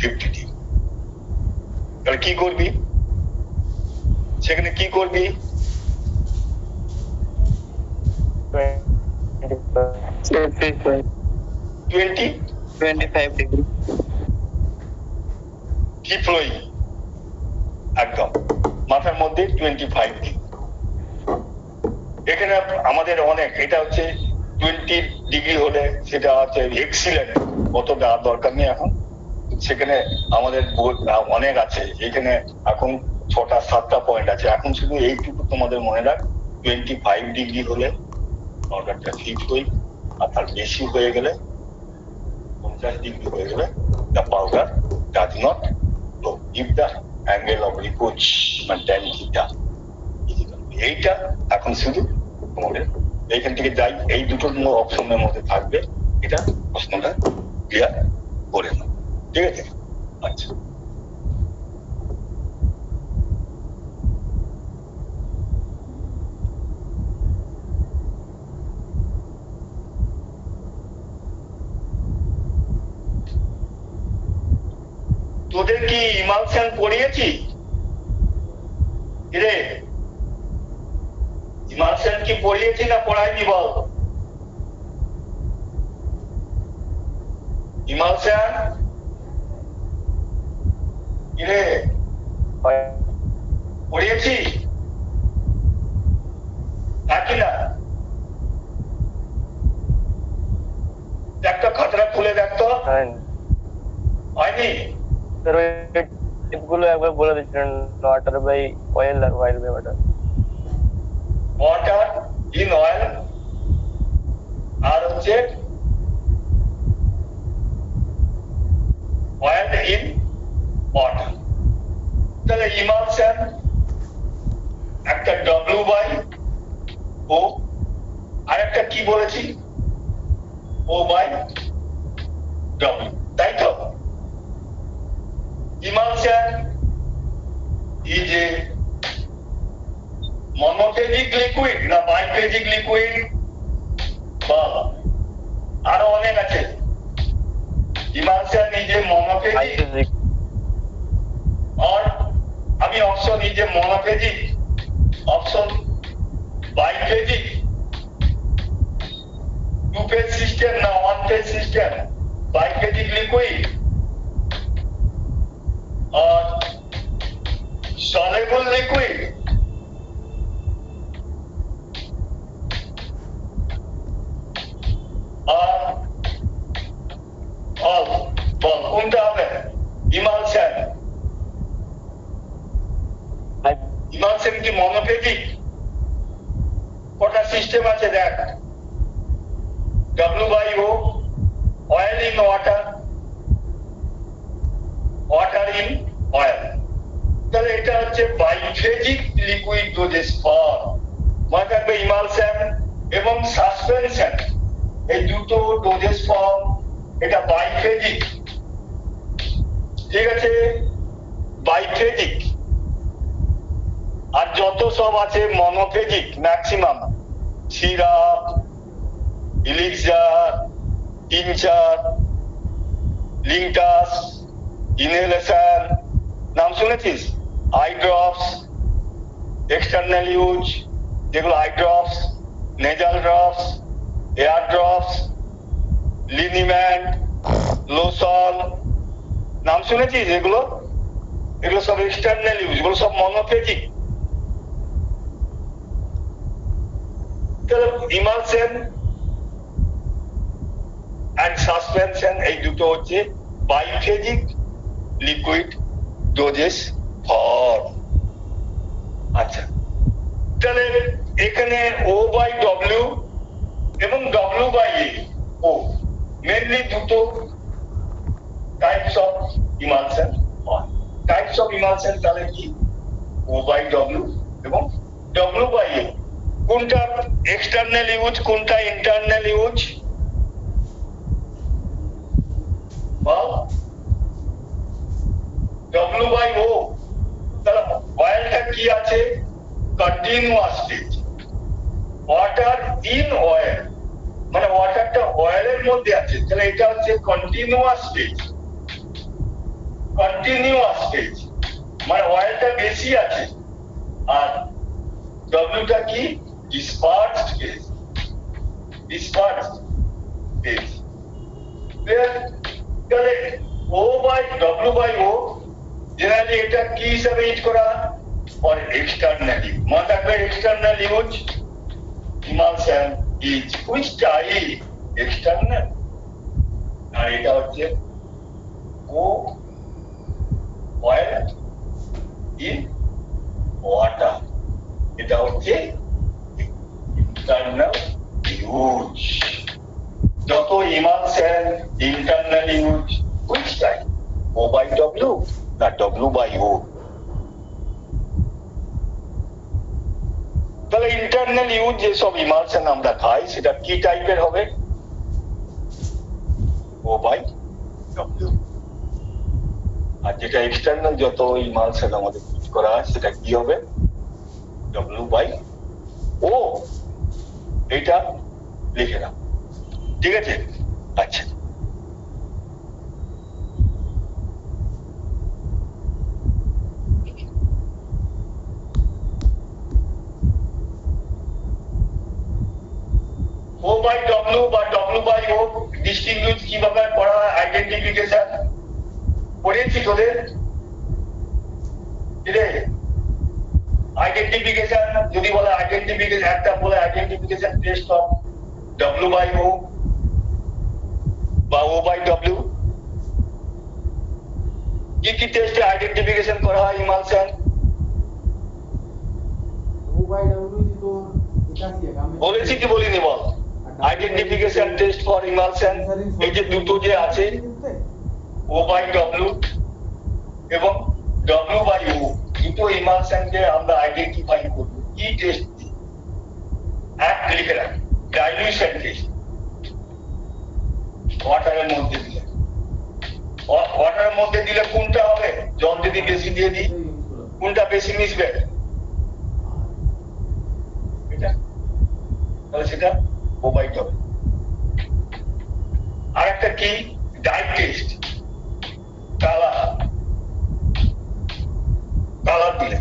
50 ডিগ্রি। তাহলে কি করবি? সেখানে কি করবি? 20 25 ডিগ্রি কি ফ্লোয়িং, একদম মাথার মধ্যে 25 ডিগ্রি। এখানে আমাদের অনেক, এটা হচ্ছে 20 ডিগ্রি হলে সেটা হচ্ছে এক্সিলেন্ট, অত দেওয়ার দরকার নেই এখন। সেখানে আমাদের অনেক আছে, এখানে এখন 6টা-7টা পয়েন্ট আছে। এখন শুধু এইটুকু তোমাদের মনে রাখ, 25 ডিগ্রি হলে অর্ডারটা ফিট হই, আর তার বেশি হয়ে গেলে 50 ডিগ্রি হয়ে গেলে the powder does not flow if the angle of approachment tan theta is equal to, এইটা এখন শুধু তোমাদের এইখান থেকে যাই, এই দুটোর অপশনের মধ্যে থাকবে, এটা প্রশ্নটা ক্লিয়ার করে নাও, ঠিক আছে? আচ্ছা, তোদের কি ইমালশন পড়িয়েছি রে? ইমালশন কি পড়িয়েছি না পড়াইনি বল? ইমালশন রে পড়িয়েছি নাকি না? একটা খাতাটা খুলে দেখতো, হয়নি? স্যার ওই টিপগুলো একবার বলে দিচ্ছেন, ওয়াটার বাই অয়েল আর oil by water. Water in oil আর হচ্ছে অয়েল ইন ওয়াটার। তাহলে ইমালশন একটা ডব্লিউ বাই ও, আর একটা কি বলেছি, ও বাই ডব্লিউ, তাই তো? Emulsion is a monophasic liquid না biphasic liquid, বল, আরো অনেক আছে। Emulsion is a monophasic or আমি option is a monophasic, option biphasic, two phase system না one phase system, biphasic liquid or soluble liquid, or all, বল কোনটা হবে? Emulsion, emulsion কি মনোফেজিক? কটা সিস্টেম আছে দেখ, W by O, oil in water, water in oil. তাহলে এটা হচ্ছে বাইফেজিক লিকুইড ডোজেস ফর্ম। মনে থাকবে ইমালশন এবং সাসপেনশন এই দুটো ডোজেস ফর্ম, এটা বাইফেজিক, ঠিক আছে? বাইফেজিক। আর যত সব আছে monophasic maximum, syrup, elixir, tincture, linctus, inhalation, নাম শুনেছিস? আই ড্রপস, এক্সটার্নাল ইউজ, যেগুলো eye drops, nasal drops, ear drops, liniment, lotion, নাম শুনেছিস এগুলো? এগুলো সব এক্সটার্নাল ইউজ, এগুলো সব মনোফেজিক। তাহলে ইমালশন এন্ড সাসপেনশন এই দুটো হচ্ছে বাইফেজিক লিকুইড ডোজেস ফর্ম। আচ্ছা, তাহলে এখানে ও বাই ডব্লিউ এবং ডব্লিউ বাই এ ও মেনলি দুটো টাইপস অফ ইমালশন হয়। টাইপস অফ ইমালশন তাহলে কি? ও বাই ডব্লিউ এবং ডব্লিউ বাই এ। কোনটা এক্সটার্নাল ইউজ, কোনটা internal use? W by O, তাহলে অয়েলটা কি আছে? Continuous stage. Water in oil মানে ওয়াটারটা অয়েলের মধ্যে আছে, তাহলে এটা হচ্ছে কন্টিনিউয়াস স্টেজ। কন্টিনিউয়াস স্টেজ মানে অয়েলটা বেশি আছে, আর ডব্লিউটা কি ডিসপার্সড কেস, ডিসপার্সড কেস। তাহলে O by W by O generally এটা কি হিসাবে ইউজ করা ফর এক্সটার্নাল ইউজ। মনে রাখবে external use emulsion is which type external, আর এটা হচ্ছে ও অয়েল ইন ওয়াটার, এটা হচ্ছে ইন্টারনাল ইউজ। যত emulsion internal use which type O by W না ডব্লিউ বাই ও। তাহলে ইন্টারনাল ইউজ যেসব ইমালশন আমরা খাই সেটা কি টাইপের হবে ও বাই ডব্লিউ, আর যেটা এক্সটার্নাল যত ইমালশন আমাদের ইউজ করা হয় সেটা কি হবে ডব্লিউ বাই ও। এটা লিখে নাও, ঠিক আছে? আচ্ছা, ও বাই ডব্লিউ বা ডব্লিউ বাই ও ডিস্টিংগুইশ কিভাবে করা হয়, আইডেন্টিফিকেশন পড়েছি তোদের। আইডেন্টিফিকেশন যদি বলে আইডেন্টিফিকেশন, একটা বলে identification test of W by O বা ও বাই ডব্লিউ। কি কি টেস্টে আইডেন্টিফিকেশন করা হয় ইমালশন ও বাই ডব্লিউ তো এটা কি আমি বলেছি কি বলিনি বল? আইডেন্টিফিকেশন টেস্ট ফর ইমালশন এই যে দুটো যে আছে ও বাই ডব্লিউ এবং ডব্লিউ বাই ও, দুটো ইমালশনকে আমরা আইডেন্টিফাই করব কি টেস্ট দিয়ে। এক লিখে রাখ, ডাইলিউশন টেস্ট ওয়াটারের মধ্যে দিলে, ওয়াটারের মধ্যে দিলে কোনটা হবে? জল যদি বেশি দিয়ে দিই কোনটা বেশি মিশবে? এটা, তাহলে সেটা ও বাই ডব্লিউ। আর একটা কি ডাই টেস্ট, কালার, কালার দিলে।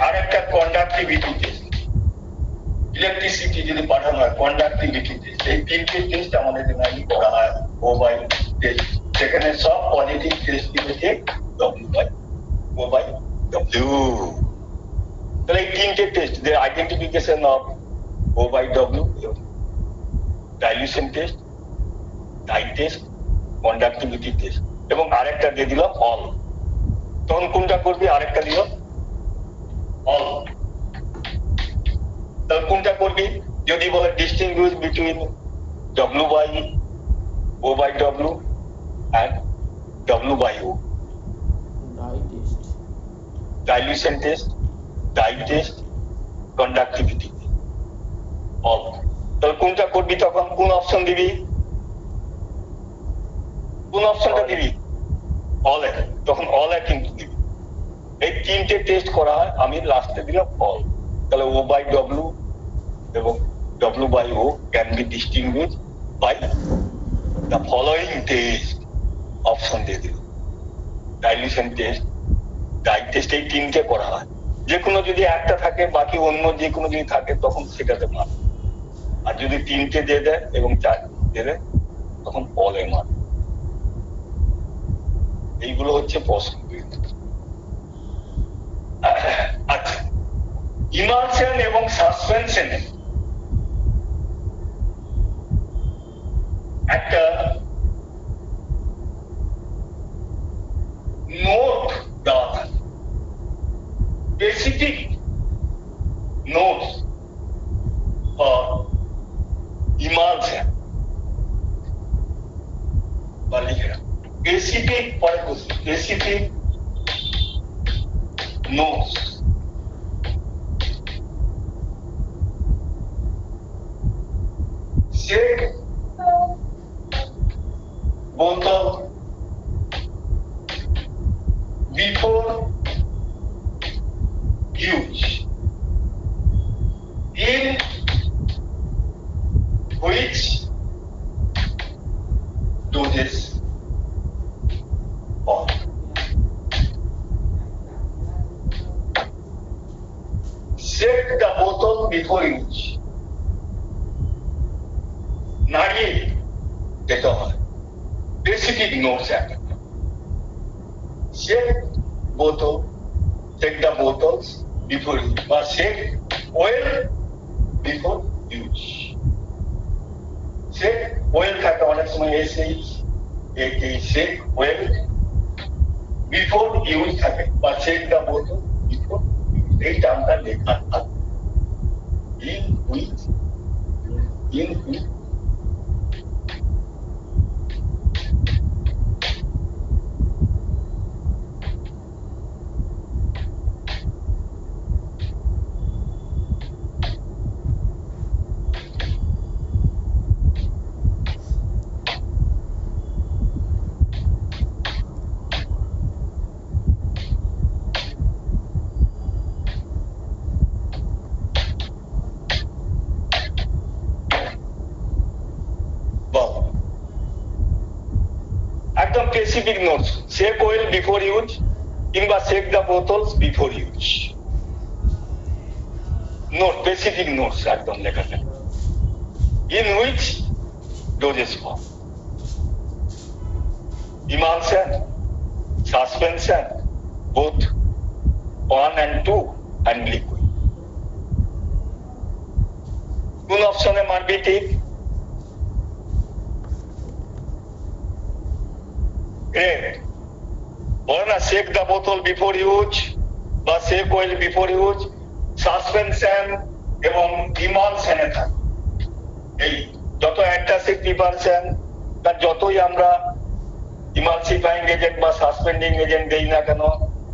আর একটা কন্ডাক্টিভিটি টেস্ট, ইলেকট্রিসিটি যদি পাঠানো হয় কন্ডাক্টিভিটি টেস্ট। এই তিনটে টেস্ট আমাদের জেনারেলি করা হয় ও বাই টেস্ট। সেখানে সব পজিটিভ টেস্ট দিয়েছে W by O by W. তাহলে এই তিনটে টেস্ট দের identification of O by W, dilution test, dye test, conductivity test, এবং আরেকটা দিয়ে দিলাম অল। তখন কোনটা করবি? আরেকটা দিল অল। তাহলে কোনটা করবি? যদি বলে distinguish between W by O by W and W by O, dye test, dilution test, dye test, conductivity all. তাহলে কোনটা করবি? তখন কোন অপশন দিবি? কোন অপশনটা দিবি? অল এ। তখন অল এ কিন্তু দিবি। এই তিনটে টেস্ট করা হয়, আমি লাস্টে দিলাম অল। তাহলে ও বাই ডব্লিউ এবং W by O can be distinguish by the following test. Option দিয়ে দিল ডাইলিউশন টেস্ট, ডাই টেস্ট, এই তিনটে করা হয়। যে কোনো যদি একটা থাকে বাকি অন্য যে কোনো যদি থাকে তখন সেটাতে মান, আর যদি তিনটে দিয়ে দেয় এবং চার দিয়ে দেয় তখন অল এ মান। এইগুলো হচ্ছে প্রশ্ন। আচ্ছা, ইমালশন এবং সাসপেনশনে একটা নোট দেওয়া থাকে, স্পেসিফিক নোটস ফর ইমালশন বা লিখে রাখ। স্পেসিফিক পরে বলছি, স্পেসিফিক নোটস শেক বোতল before use in which doses of পেতে হয় স্পেসিফিক নোটস একটা শেক বোতল take the bottles before use বা shake oil before use shake oil থাকে অনেক সময় এসে এই shake oil before use থাকে বা shake the bottle before use এই টার্মটা লেখা থাকে in which একদম specific notes shake oil before use কিংবা shake the bottles before use note specific notes একদম লেখা থাকে in which doses form emulsion suspension both 1 and 2 and liquid কোন অপশনে মারবি ঠিক বলে না শেক দ্য বোতল বিফোর ইউজ বা shake oil before use suspension এবং ইমালশনে থাকে এই যত অ্যান্টাসিড প্রিপারেশন তার যতই আমরা ইমালসিফাইং এজেন্ট বা সাসপেন্ডিং এজেন্ট দেই না কেন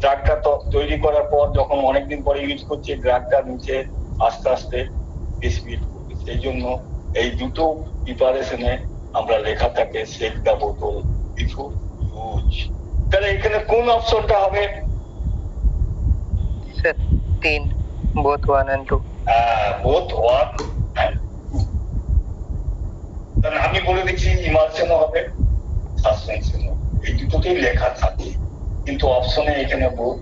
ড্রাগটা তো তৈরি করার পর যখন অনেকদিন পরে ইউজ করছি ড্রাগটা নিচে আস্তে আস্তে ডিসপিট করবে সেই জন্য এই দুটো প্রিপারেশনে আমরা লেখা থাকে শেক দ্য বোতল বিফোর ইউজ তাহলে এখানে কোন অপশনটা হবে sir 3 both 1 and 2 both 1 and 2 তাহলে আমি বলে দিচ্ছি ইমালশনও হবে সাসপেনশনও এই দুটোতেই লেখা থাকে কিন্তু অপশনে এখানে both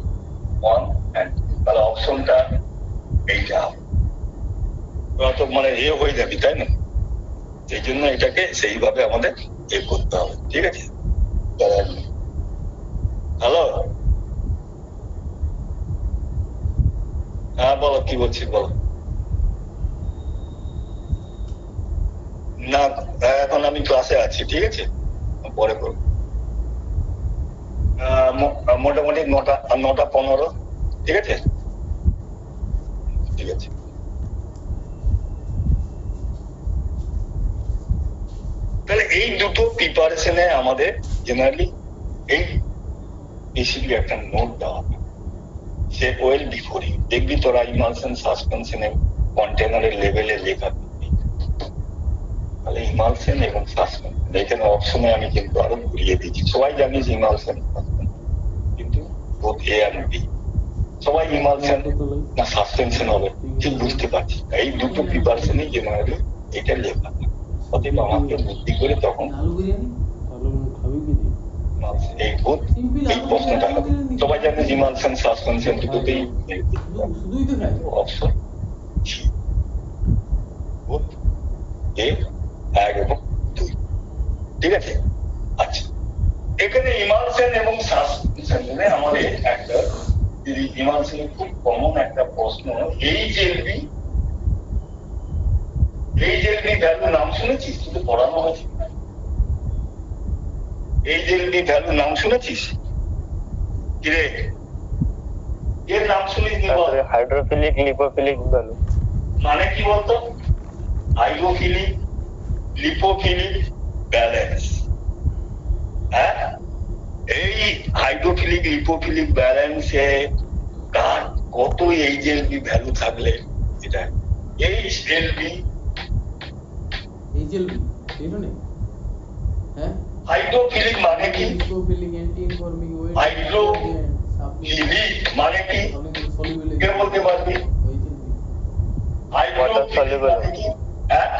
1 and 2 তাহলে অপশনটা এইটা হবে তো মানে এ হয়ে যাবে তাই না সেই জন্য এটাকে সেইভাবে আমাদের এ করতে হবে ঠিক আছে হ্যালো হ্যাঁ বলো কি বলছি বলো না এখন আমি ক্লাসে আছি ঠিক আছে পরে করবো মোটামুটি 9:15 ঠিক আছে ঠিক আছে তাহলে এই দুটো প্রিপারেশনে আমাদের জেনারেলি এই বেসিক্যালি একটা নোট দেওয়া হবে সে ওয়েল বিফোর ইউ দেখবি তোরা ইমালশন সাসপেনশনের কন্টেনারের লেভেলে লেখা তাহলে ইমালশন এবং সাসপেনশন এখানে অপশনে আমি কিন্তু আরো ঘুরিয়ে দিচ্ছি সবাই জানিস ইমালশন কিন্তু বোথ এ আর বি সবাই ইমালশন না সাসপেনশন হবে ঠিক বুঝতে পারছি এই দুটো প্রিপারেশনই জেনারেলি এটা লেখা অতএব আমাকে বুদ্ধি করে তখন এই বোধ এই প্রশ্নটা হবে সবাই জানে ইমালশন সাসপেনশন দুটোতেই অপশন বোধ এ 1 এবং 2 ঠিক আছে আচ্ছা এখানে ইমালশন এবং সাসপেনশনে আমাদের একটা ইমালশনের খুব কমন একটা প্রশ্ন এইচএলবি ভ্যালু নাম শুনেছিস কিন্তু পড়ানো হয়েছে এইচএলবি ভ্যালু নাম শুনেছিস কিরে এর নাম শুনিস নি বল হাইড্রোফিলিক লিপোফিলিক ভ্যালু মানে কি বলতো হাইড্রোফিলিক লিপোফিলিক ব্যালেন্স হ্যাঁ এই হাইড্রোফিলিক লিপোফিলিক ব্যালেন্সে কার কত এইচএলবি ভ্যালু থাকলে এটা এইচএলবি এইচএলবি হ্যাঁ হাইড্রোফিলিক মানে কি lipophilic anti informing wet hydrophilic মানে কি কে বলতে পারবি হাইড্রোফিলিক মানে কি হ্যাঁ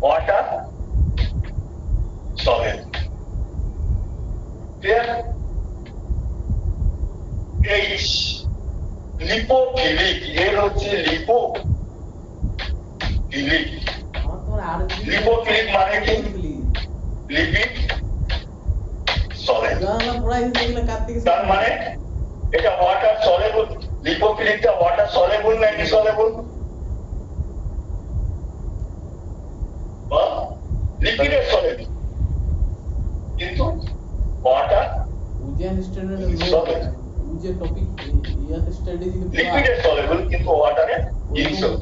ওয়াটার সলিড এইচ লিপোফিলিক এর হচ্ছে লিপোফিলিক লিপোফিলিক মানে হিসেবে এগুলো কার থেকে তার মানে এটা ওয়াটার সলেবল, লিপোফিলিকটা ওয়াটার সলেবল না ইনসলেবল? বা লিপিডের সলেবল, কিন্তু ওয়াটার উজিয়ান স্ট্যান্ডার্ড Solid. উজে টপিক ইয়াতে স্ট্র্যাটেজি লিপিডের সলেবল কিন্তু ওয়াটারে ইনসলেবল।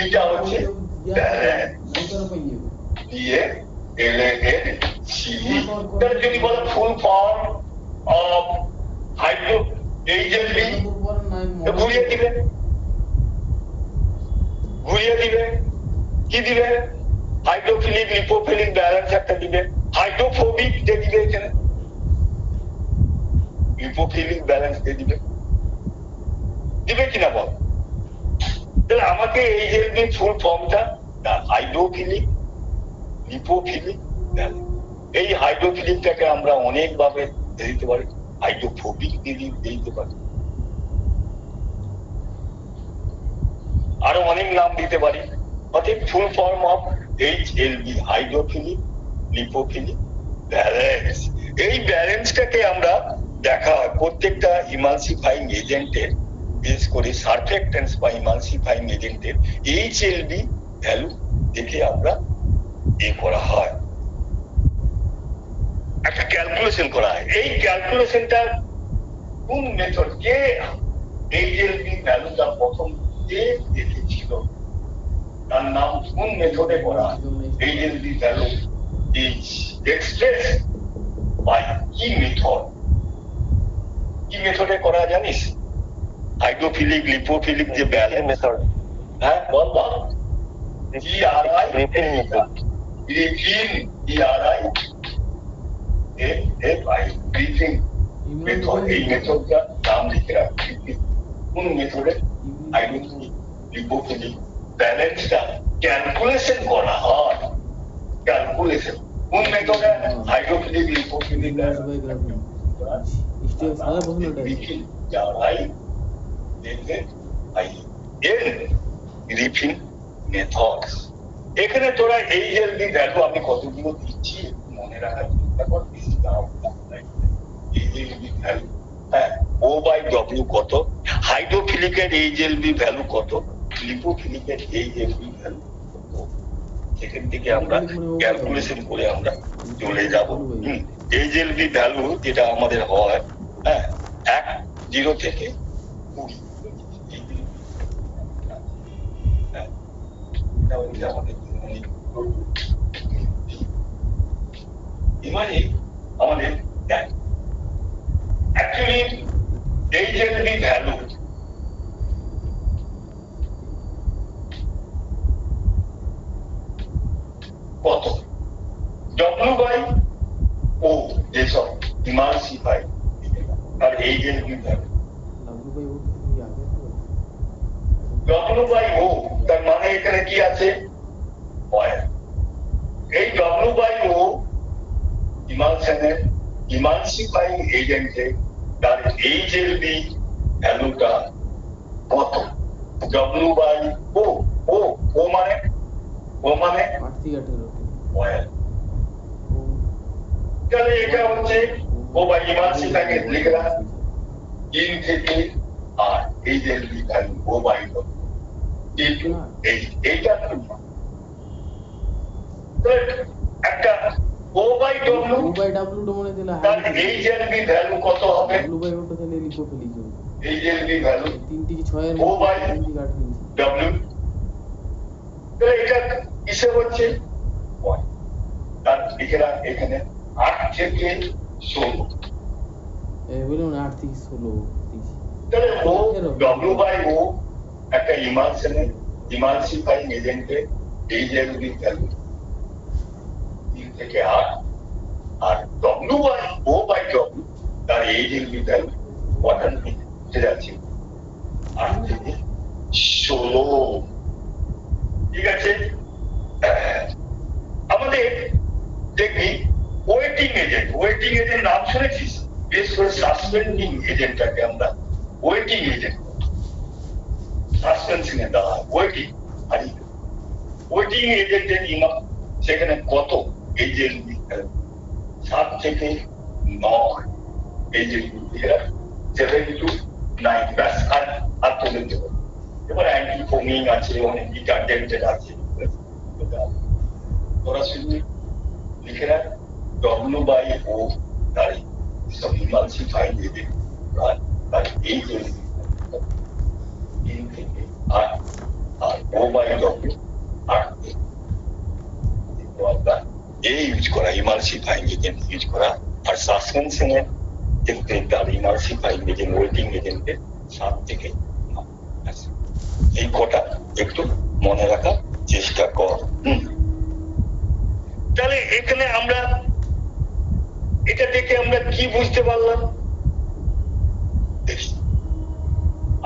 এটা হচ্ছে দিয়ে LNC। তাহলে যদি বলো ফুল ফর্ম অফ হাইড্রো এইচএলবি, ঘুরিয়ে দিবে, ঘুরিয়ে দিবে, কি দিবে? হাইড্রোফিলিক লিপোফিলিক ব্যালেন্স একটা দিবে, হাইড্রোফোবিক দিয়ে দিবে, এখানে লিপোফিলিক ব্যালেন্স দিয়ে দিবে, দিবে কিনা বল? তাহলে আমাকে এইচএলবি ফুল ফর্মটা হাইড্রোফিলিক লিপোফিলিক ব্যালেন্স। এই হাইড্রোফিলিকটাকে আমরা অনেক ভাবে দিতে পারি, হাইড্রোফোবিক দিতে পারি, আরো অনেক নাম দিতে পারি। অর্থাৎ full form of HLB, hydrophilic lipophilic balance. এই ব্যালেন্সটাকে আমরা দেখা হয় প্রত্যেকটা ইমালসিফাইং এজেন্টের, বিশেষ করে সারফেক্টেন্স বা ইমালসিফাইং এজেন্টের এইচএলবি ভ্যালু দেখে আমরা করা হয়, একটা ক্যালকুলেশন করা হয়। এই ক্যালকুলেশনটা কোন মেথড, কে এইচএলবি ভ্যালুটা প্রথম কে দেখেছিল, তার নাম কোন মেথডে করা হয়? HLB value is expressed by কি মেথড? কি মেথডে করা জানিস? হাইড্রোফিলিক লিপোফিলিক যে ব্যালেন্স মেথড, হ্যাঁ বল বল। Griffin method. Griffin GRI Griffin method. এই মেথডটা নাম লিখে রাখছি। কোন মেথডে হাইড্রোফিলিক লিপোফিলিক ব্যালেন্সটা ক্যালকুলেশন করা হয়? ক্যালকুলেশন কোন মেথডে hydrophilic lipophilic Griffin GRI Griffin method. এখানে তোরা এইচএলবি ভ্যালু আমি কতগুলো দিচ্ছি একটু মনে রাখার চেষ্টা কর। এইচএলবি ভ্যালু, হ্যাঁ, ও বাই ডব্লিউ কত, হাইড্রোফিলিকের এইচএলবি ভ্যালু কত, লিপোফিলিকের এইচএলবি ভ্যালু কত, সেখান থেকে আমরা ক্যালকুলেশন করে আমরা চলে যাব। এইচএলবি ভ্যালু যেটা আমাদের হয়, হ্যাঁ, 0 থেকে 20, আমাদের অ্যাকচুয়ালি এইচএলবি ভ্যালু কত? ডব্লিউ বাই ও যেসব emulsify R এইচএলবি value W by ও, তার মানে এখানে কি আছে? অয়েল। এই ডব্লিউ বাই ও ইমালশনের ইমালসিফাইং এজেন্টে তার এইচএলবি ভ্যালুটা কত? ডব্লিউ বাই ও, ও মানে অয়েল। তাহলে এটা হচ্ছে ও বাই ইমালসিফাইং লিখলাম ইন থেকে আর এইচএলবি ভ্যালু ও বাই এইটা একটা ও বাই ডব্লিউ মনে দিলে তার এইচএলবি ভ্যালু কত হবে? বাই ওটা তাহলে লিপোফিলিক হবে। এইচএলবি ভ্যালু 3 থেকে 6 এর ও বাই 3 থেকে 8 ইঞ্চি। ডব্লিউ। তাহলে এটা কিসে হচ্ছে? তার লিখে রাখ এখানে 8 থেকে 16। এই বলুন 8 থেকে 16 30। তাহলে ও ডব্লিউ বাই ও একটা ইমালসিফাইং এজেন্টের এইচএলবি ভ্যালু 3 থেকে 8, আর W by O by W তার এইচএলবি ভ্যালু কটার মধ্যে যাচ্ছে? 8 থেকে 16। ঠিক আছে, আমাদের দেখবি ওয়েটিং এজেন্ট নাম শুনেছিস? বিশেষ করে সাসপেন্ডিং এজেন্টটাকে আমরা ওয়েটিং এজেন্ট, সাসপেনশনে দেওয়া হয় ওয়েটিং। আর ওয়েটিং এজেন্টের সেখানে কত এইচএলবি? 7 থেকে 9। এই যে 7 to 9 ব্যাস আর তোদের দেবো। এবার অ্যান্টি ফোমিং আছে, অনেক ডিটারজেন্টের আছে, তোরা শুধু লিখে রাখ W/O তারিখ সব ইমালসিফাইড এজেন্ট তার এই যে 3 থেকে 8 আর O/W 8 থেকে এই ইউজ করা ইমালসিফাইং এজেন্ট ইউজ করা আর সাসপেনশনের ক্ষেত্রে তার ইমালসিফাইং এজেন্ট ওয়েটিং এজেন্টের 7 থেকে 9 এই কটা একটু মনে রাখার চেষ্টা কর। তাহলে এখানে আমরা এটা দেখে আমরা কি বুঝতে পারলাম?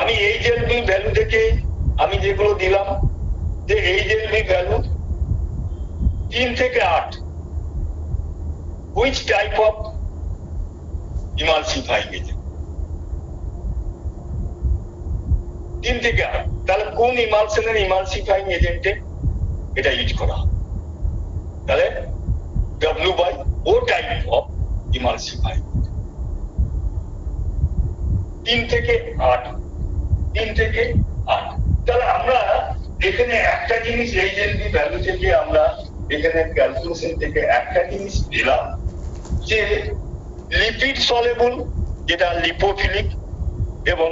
আমি এই জেলবি ভ্যালু থেকে আমি যেগুলো দিলাম যে এই জেলবি ভ্যালু 3 থেকে 8 which type of emulsifying agent 3 থেকে 8 তাহলে কোন ইমালশনের ইমালসিফাইং এজেন্টে এটা ইউজ করা হবে? তাহলে W/O টাইপ অফ ইমালসিফাইং 3 থেকে 8 3 থেকে 8 তাহলে আমরা এখানে একটা জিনিস এই জেলবি ভ্যালু থেকে আমরা এখানে ক্যালকুলেশন থেকে একটা জিনিস পেলাম যে লিপিড সলেবল যেটা লিপোফিলিক এবং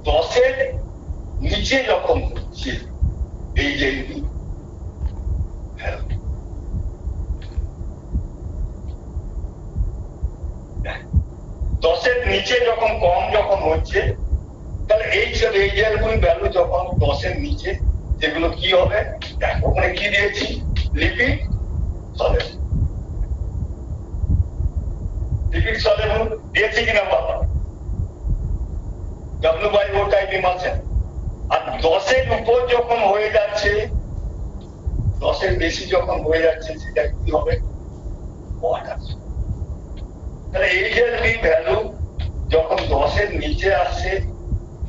দশের নিচে যখন হচ্ছে এই জেলবি ভ্যালু দশের নিচে যখন কম যখন হচ্ছে তাহলে এই সব এই জেলগুলি ভ্যালু যখন 10-এর নিচে যেগুলো কি হবে ওখানে কি দিয়েছি লিপিড সলেবল লিপিড সলেবল দিয়েছি কিনা বাবা W/O টাইপ ইমালশন আর 10-এর উপর যখন হয়ে যাচ্ছে 10-এর বেশি যখন হয়ে যাচ্ছে সেটা কি হবে ওয়াটার। তাহলে এই জেলবি ভ্যালু যখন 10-এর নিচে আসছে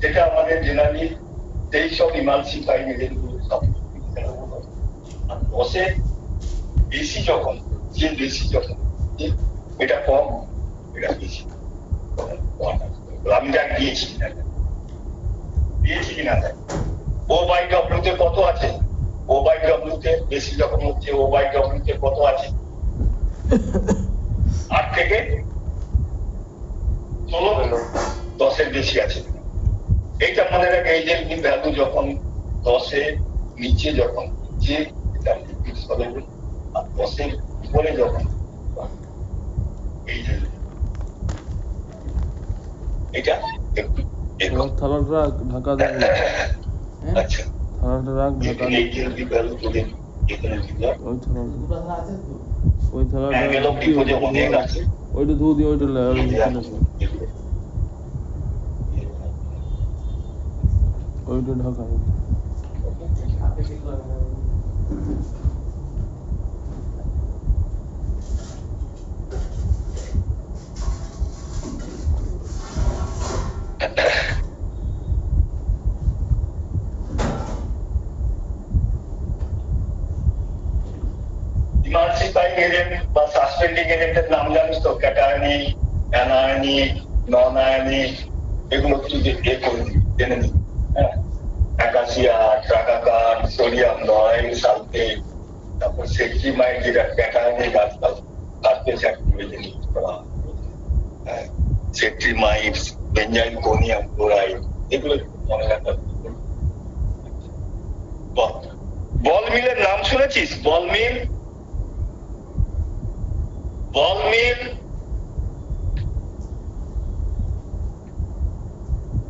যেটা আমাদের জেনারেলি সেই সব ইমালসিফাইং এজেন্টগুলো সব আর 10-এর বেশি যখন যে বেশি যখন এটা কম এটা বেশি আমি যা দিয়েছি কিনা O/W তে কত আছে O/W তে বেশি যখন হচ্ছে O/W তে কত আছে 8 থেকে 16 10-এর বেশি আছে এইটা মনে রাখে এই যে ভ্যালু যখন 10-এর নিচে যখন যে এটা লিপিড সলেবল আর 10-এর উপরে যখন এই যে এটা একটু থালাটা ঢাকা দেবে। আচ্ছা থালাটা রাখ ঢাকা এই যে ভ্যালু তোদের এখানে দিলাম ওই থালাটা অ্যাঙ্গেল অফ ডিপোজে অনেক আছে ওইটা ধুয়ে দিয়ে ওইটা ওইটা ঢাকা ইমালসিফাইং এজেন্ট বা সাসপেন্ডিং এজেন্টের নাম জানিস তো ক্যাটায়নিক অ্যানায়নিক নন আয়নিক এগুলো তুই জেনে নি অ্যাকাসিয়া ট্রাকাকার সোডিয়াম নয়েল সালফেট তারপর সেট্রিমাইড যেটা ক্যাটায়নিক আজকাল সারফেস অ্যাক্টিভিটি ইউজ করা সেট্রিমাইড বেঞ্জাইল কোনিয়াম ক্লোরাইড এগুলো মনে রাখতে বল মিলের নাম শুনেছিস বল মিল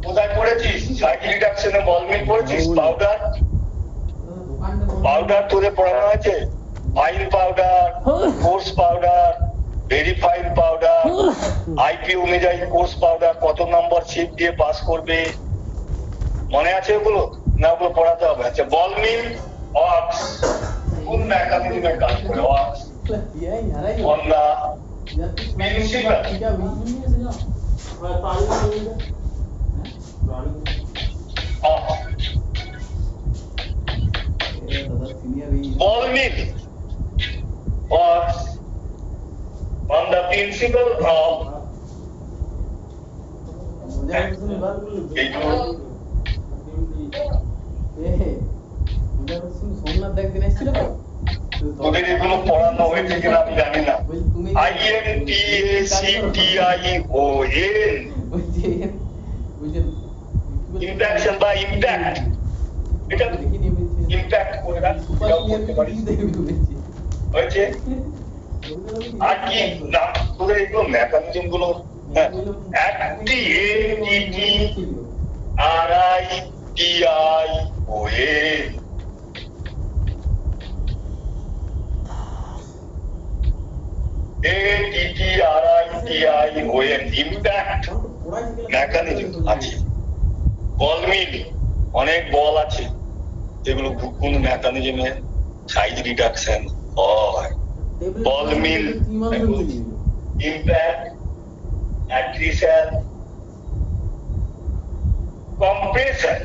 কোথায় পড়েছিস সাইড রিডাকশনে বল মিল পড়েছিস পাউডার তোদের পড়ানো আছে fine powder coarse powder very fine powder IP অনুযায়ী কোর্স পাউডার কত নম্বর শিট দিয়ে পাস করবে মনে আছে ওগুলো না ওগুলো পড়াতে হবে আচ্ছা বল মিল অক্স কোন মেকানিজমে কাজ করে অক্স on the municipal ball mill or principle of মজা করছিস বার করলি এইগুলো মজা করছিস সোমনাথ একদিন এসেছিল তো তোদের এগুলো পড়ানো হয়েছে কিনা আমি জানি না। বলছি তুমি INTACTION বলছি ইন্টাকশন বা ইম্প্যাক্ট, এটা দেখিনি বলছি ইম্প্যাক্ট করে রাখ, সুপার এটাও সিনিয়র করতে পারিস। কি দেখবি বলছি হয়েছে আর কি না তোদের এগুলো মেকানিজম গুলো একটি ANTTRITION ATTRITION ইম্প্যাক্ট মেকানিজম আছে। বল মিল অনেক বল আছে যেগুলো কোন মেকানিজমে সাইজ রিডাকশন হয়। বল মিল ইম্প্যাক্ট অ্যাট্রিশন কম্প্রেশন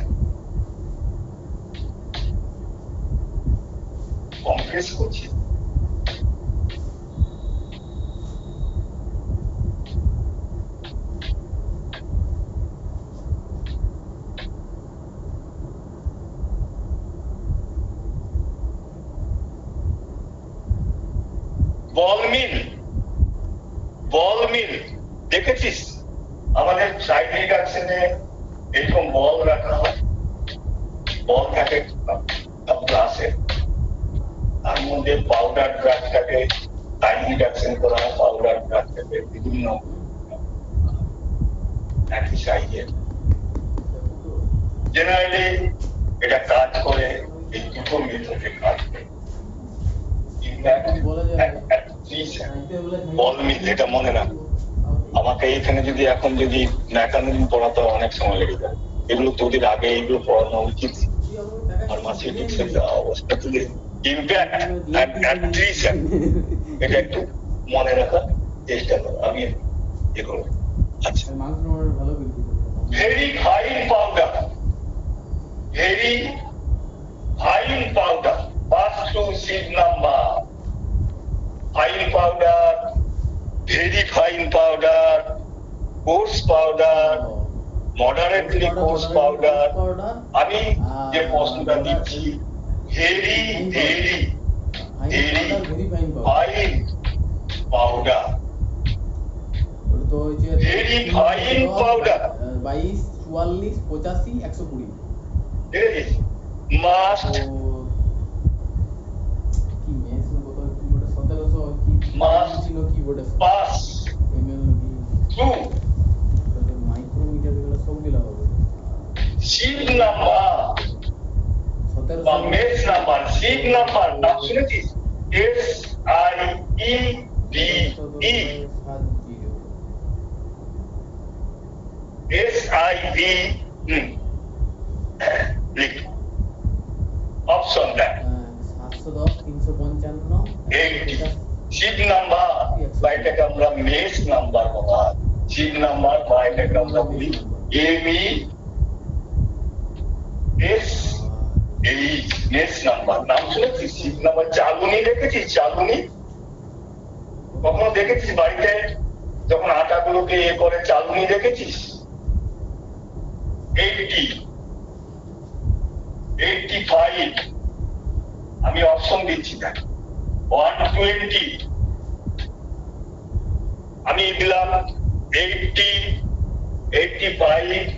কম্প্রেস করছি বল মিল দেখেছিস আমাদের সাইড রিডাকশনে এরকম বল রাখা হয়, বল থাকে গ্লাসে, তার মধ্যে পাউডার ড্রাগটাকে সাইড রিডাকশন করা হয়, পাউডার ড্রাগটাকে বিভিন্ন একই সাইজের। জেনারেলি এটা কাজ করে এই দুটো মেথডে কাজ করে। বল মিল এটা মনে রাখ। আমাকে এখানে যদি এখন যদি মেকানিজম পড়াতে অনেক সময় লেগে যায়, এগুলো তোদের আগে এগুলো পড়ানো উচিত। ফার্মাসিউটিক্সের অবস্থা তুলে ইম্প্যাক্ট এন্ড অ্যাট্রিশন এটা একটু মনে রাখার চেষ্টা করো। আমি এগুলো আচ্ছা মাংস ভালো বিক্রি very fine powder, very fine powder pass to sieve number, fine powder, very fine powder, coarse powder, moderately coarse powder. আমি যে প্রশ্নটা দিচ্ছি very very very fine powder, তো হচ্ছে ভেরি ফাইন পাউডার 22 44 85 120 দেখেছিস মাস্ট কি মেস में কত কিবোর্ডে 1700 কি Must ছিল কিবোর্ডে পাস এমএল কি টু মাইক্রোমিটার এগুলো সব মিলা হবে সিট নাম্বার বা 1700 মেস নাম্বার, সিট নাম্বার নাম শুনেছিস? SIEDE SIE লিখ অপশন দেখ 710 355 80 সিট নাম্বার বা এটাকে আমরা মেস নাম্বার বলা হয়। সিট নাম্বার বা এটাকে আমরা বলি MES এই মেস নাম্বার নাম শুনেছিস? সিট নাম্বার চালুনি দেখেছিস? চালুনি কখনো দেখেছিস বাড়িতে যখন আটাগুলোকে এ করে চালুনি দেখেছিস? 80 85 আমি অপশন দিচ্ছি দেখ 120 আমি দিলাম 80 85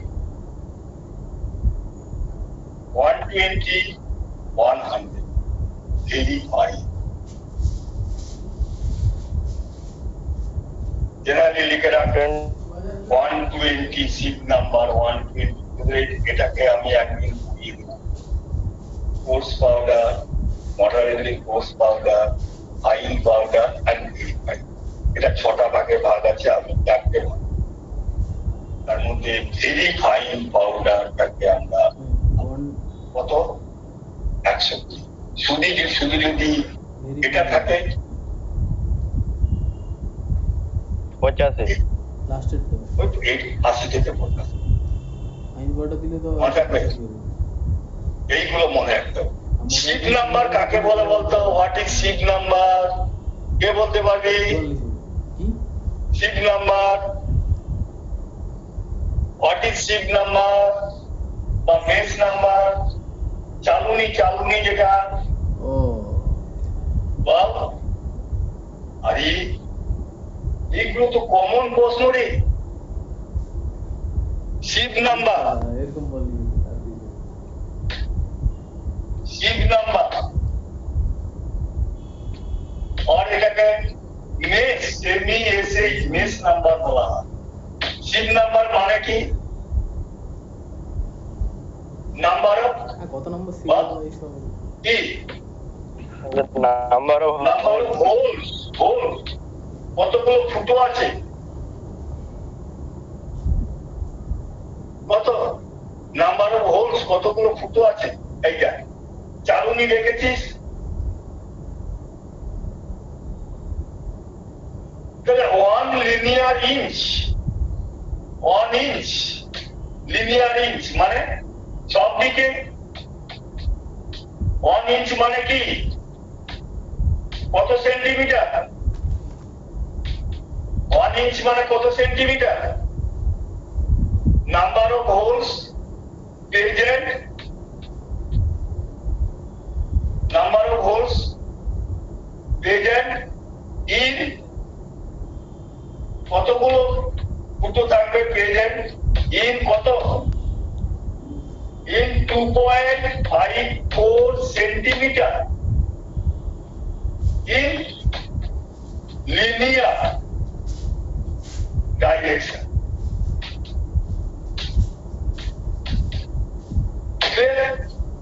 120 100 ভেরি ফাইন। জেনারেলি লিখে রাখবেন 120 সিট নাম্বার 120 এটাকে আমি একদিন বুঝিয়ে দেব। Coarse powder, moderately coarse powder, fine powder and very fine, এটা 6টা ভাগে ভাগ আছে, আমি 4টে ভাগ। তার মধ্যে ভেরি ফাইন পাউডারটাকে আমরা কত 120 শুধু যদি এটা থাকে 85 লাস্টের তো ওই 80 থেকে 50 আইন বড়টা দিলে তো মনে রাখবে। এইগুলো মনে রাখতে হবে। সিট নাম্বার কাকে বলে বলতো? What is sieve number? কে বলতে পারবি? কি sieve number, what is sieve number বা মেস নাম্বার, চালুনি যেটা ও বা আরে এগুলো তো কমন প্রশ্ন রে। শিপ নাম্বার, এরকম বলি শিপ নাম্বার আর এটাকে মেস মেস নাম্বার বলা হয়। শিপ নাম্বার মানে কি? নাম্বার অফ কত নম্বর বা এইসব কি number of number of holes, কতগুলো ফুটো আছে, কত নাম্বার অফ হোলস, কতগুলো ফুটো আছে। এইটা চালুনি দেখেছিস? তাহলে 1 linear inch, 1 inch linear inch মানে সব দিকে 1 ইঞ্চ মানে কি? কত সেন্টিমিটার? 1 ইঞ্চ মানে কত centimetre? Number of holes present, number of holes present in, কতগুলো ফুটো থাকবে প্রেজেন্ট ইন কত? ইন 2.54 সেন্টিমিটার ইন লিনিয়ার ডাইরেকশন।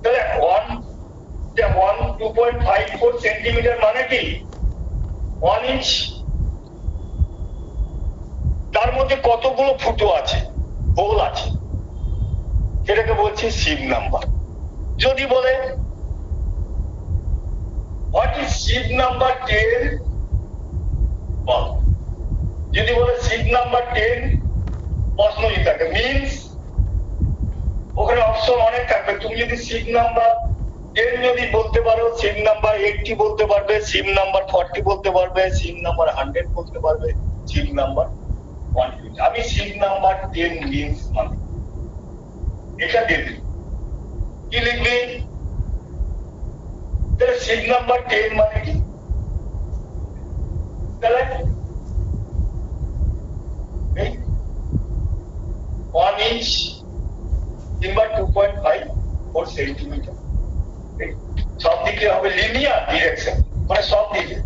তাহলে 2.54 সেন্টিমিটার মানে কি? 1 ইঞ্চ। তার মধ্যে কতগুলো ফুটো আছে, হোল আছে, সেটাকে বলছি শিপ নাম্বার। যদি বলে হোয়াট ইজ শিপ নাম্বার 10, যদি বলে শিপ নাম্বার 10 প্রশ্ন যদি থাকে মিনস ওখানে অপশন অনেক থাকবে। তুমি যদি শিপ নাম্বার 10 যদি বলতে পারো, শিপ নাম্বার 80 বলতে পারবে, শিপ নাম্বার 40 বলতে পারবে, শিপ নাম্বার 100 বলতে পারবে, শিপ নাম্বার 150। আমি শিপ নাম্বার 10 মিনস মানে এটা দেখবি, কি লিখবি? তাহলে শিপ নাম্বার 10 মানে কি? তাহলে 1 ইঞ্চ কিংবা 2.54 সেন্টিমিটার, সব দিকে হবে লিনিয়ার ডিরেকশন, মানে সব দিকে।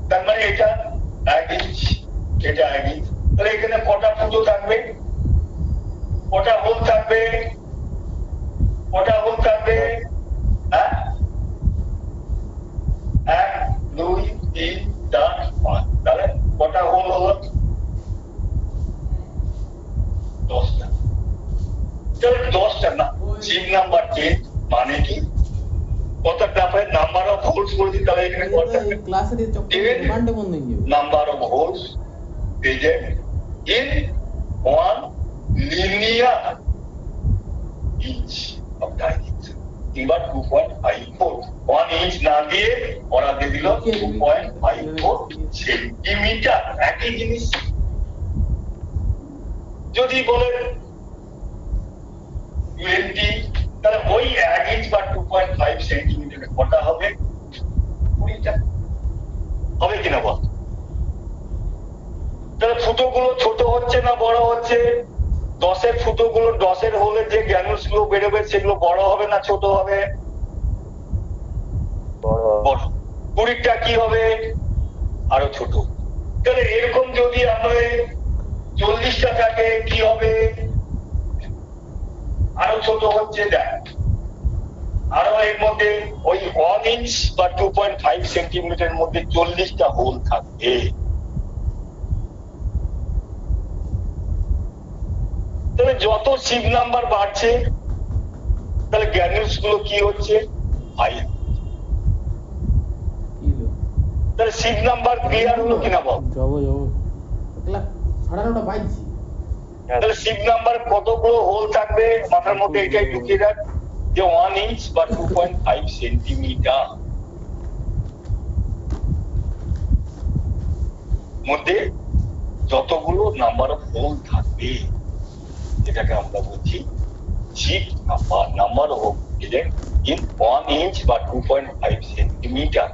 তার মানে এটা 1 ইঞ্চ, এটা 1 ইঞ্চ। তাহলে এখানে কটা ফুটো থাকবে, কটা হোল থাকবে, কটা হোল থাকবে? 1 2 3 4 5। তাহলে কটা হোল হলো? 10টা। তাহলে 10টা না, শিপ নাম্বার 10 মানে কি? কতটা হয় নাম্বার অফ হোলস বলছি, তাহলে এখানে কত থাকবে? ক্লাসে দিয়ে চক্কর রিমান্ডে বন্ধ হয়ে যাবে। Number of holes present in 1 linear inch of direction কিংবা 2.54। 1 ইঞ্চ না দিয়ে ওরা দিয়ে দিল 2.54 সেন্টিমিটার, একই জিনিস। যদি বলে 20, তাহলে ওই 1 ইঞ্চ বা 2.5 সেন্টিমিটার কটা হবে? 20টা হবে কিনা বল? তাহলে ফুটোগুলো ছোট হচ্ছে না বড় হচ্ছে? 10-এর ফুটোগুলো, 10-এর হোলের যে গ্র্যানুলস গুলো বেরোবে সেগুলো বড় হবে না ছোট হবে? বড়। 20টা কি হবে? আরো ছোট। তাহলে এরকম যদি আমাদের 40টা থাকে কি হবে? আরো ছোট হচ্ছে। দেখ আরো এর মধ্যে ওই 1 ইঞ্চ বা 2.5 সেন্টিমিটারের মধ্যে 40টা হোল থাকবে। তাহলে যত শিপ নাম্বার বাড়ছে তাহলে গ্র্যানুলস গুলো কি হচ্ছে? হাই। তাহলে শিপ নাম্বার ক্লিয়ার হলো কিনা বল? যাবো সাড়ে 9টা বাজছে। তাহলে শিপ নাম্বার কতগুলো হোল থাকবে মাথার মধ্যে এটাই ঢুকিয়ে রাখ যে 1 ইঞ্চ বা 2.5 সেন্টিমিটার মধ্যে যতগুলো নাম্বার অফ হোল থাকবে যেটাকে আমরা বলছি sheep number, number of elect in 1 inch বা 2.5 সেন্টিমিটার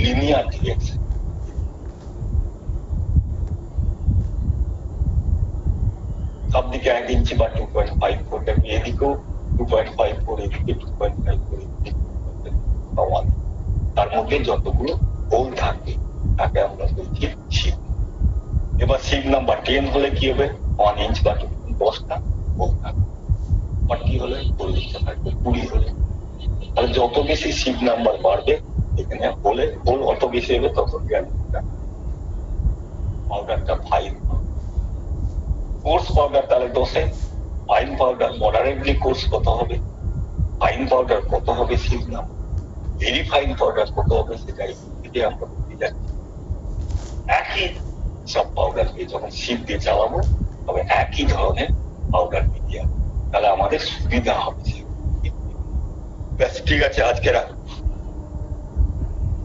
লিনিয়ার ডিরেকশন। সব দিকে 1 ইঞ্চি বা 2.5 করতে হবে, এদিকেও 2.5 করে, এদিকে 2.5 করে, তার মধ্যে যতগুলো হোল থাকবে তাকে আমরা বলছি শিপ। এবার শিপ নাম্বার 10 হলে কি হবে? 1 ইঞ্চ বা 10টা হোল থাকবে। 40 হলে 40টা থাকবে, 20 হলে। তাহলে যত বেশি শিপ নাম্বার বাড়বে এখানে হোল অত বেশি হবে, তত পাউডারটা ফাইন কোর্স পাউডার তাহলে 10-এ, ফাইন পাউডার মডারেটলি কোর্স কত হবে, ফাইন পাউডার কত হবে sheep number, very fine powder কত হবে সেটাই আমরা বলতে যাচ্ছি। একই সব পাউডারকে যখন শিপ দিয়ে চালাবো তবে একই ধরনের পাউডার দিয়ে তাহলে আমাদের সুবিধা হবে। ব্যাস ঠিক আছে, আজকে রাখ।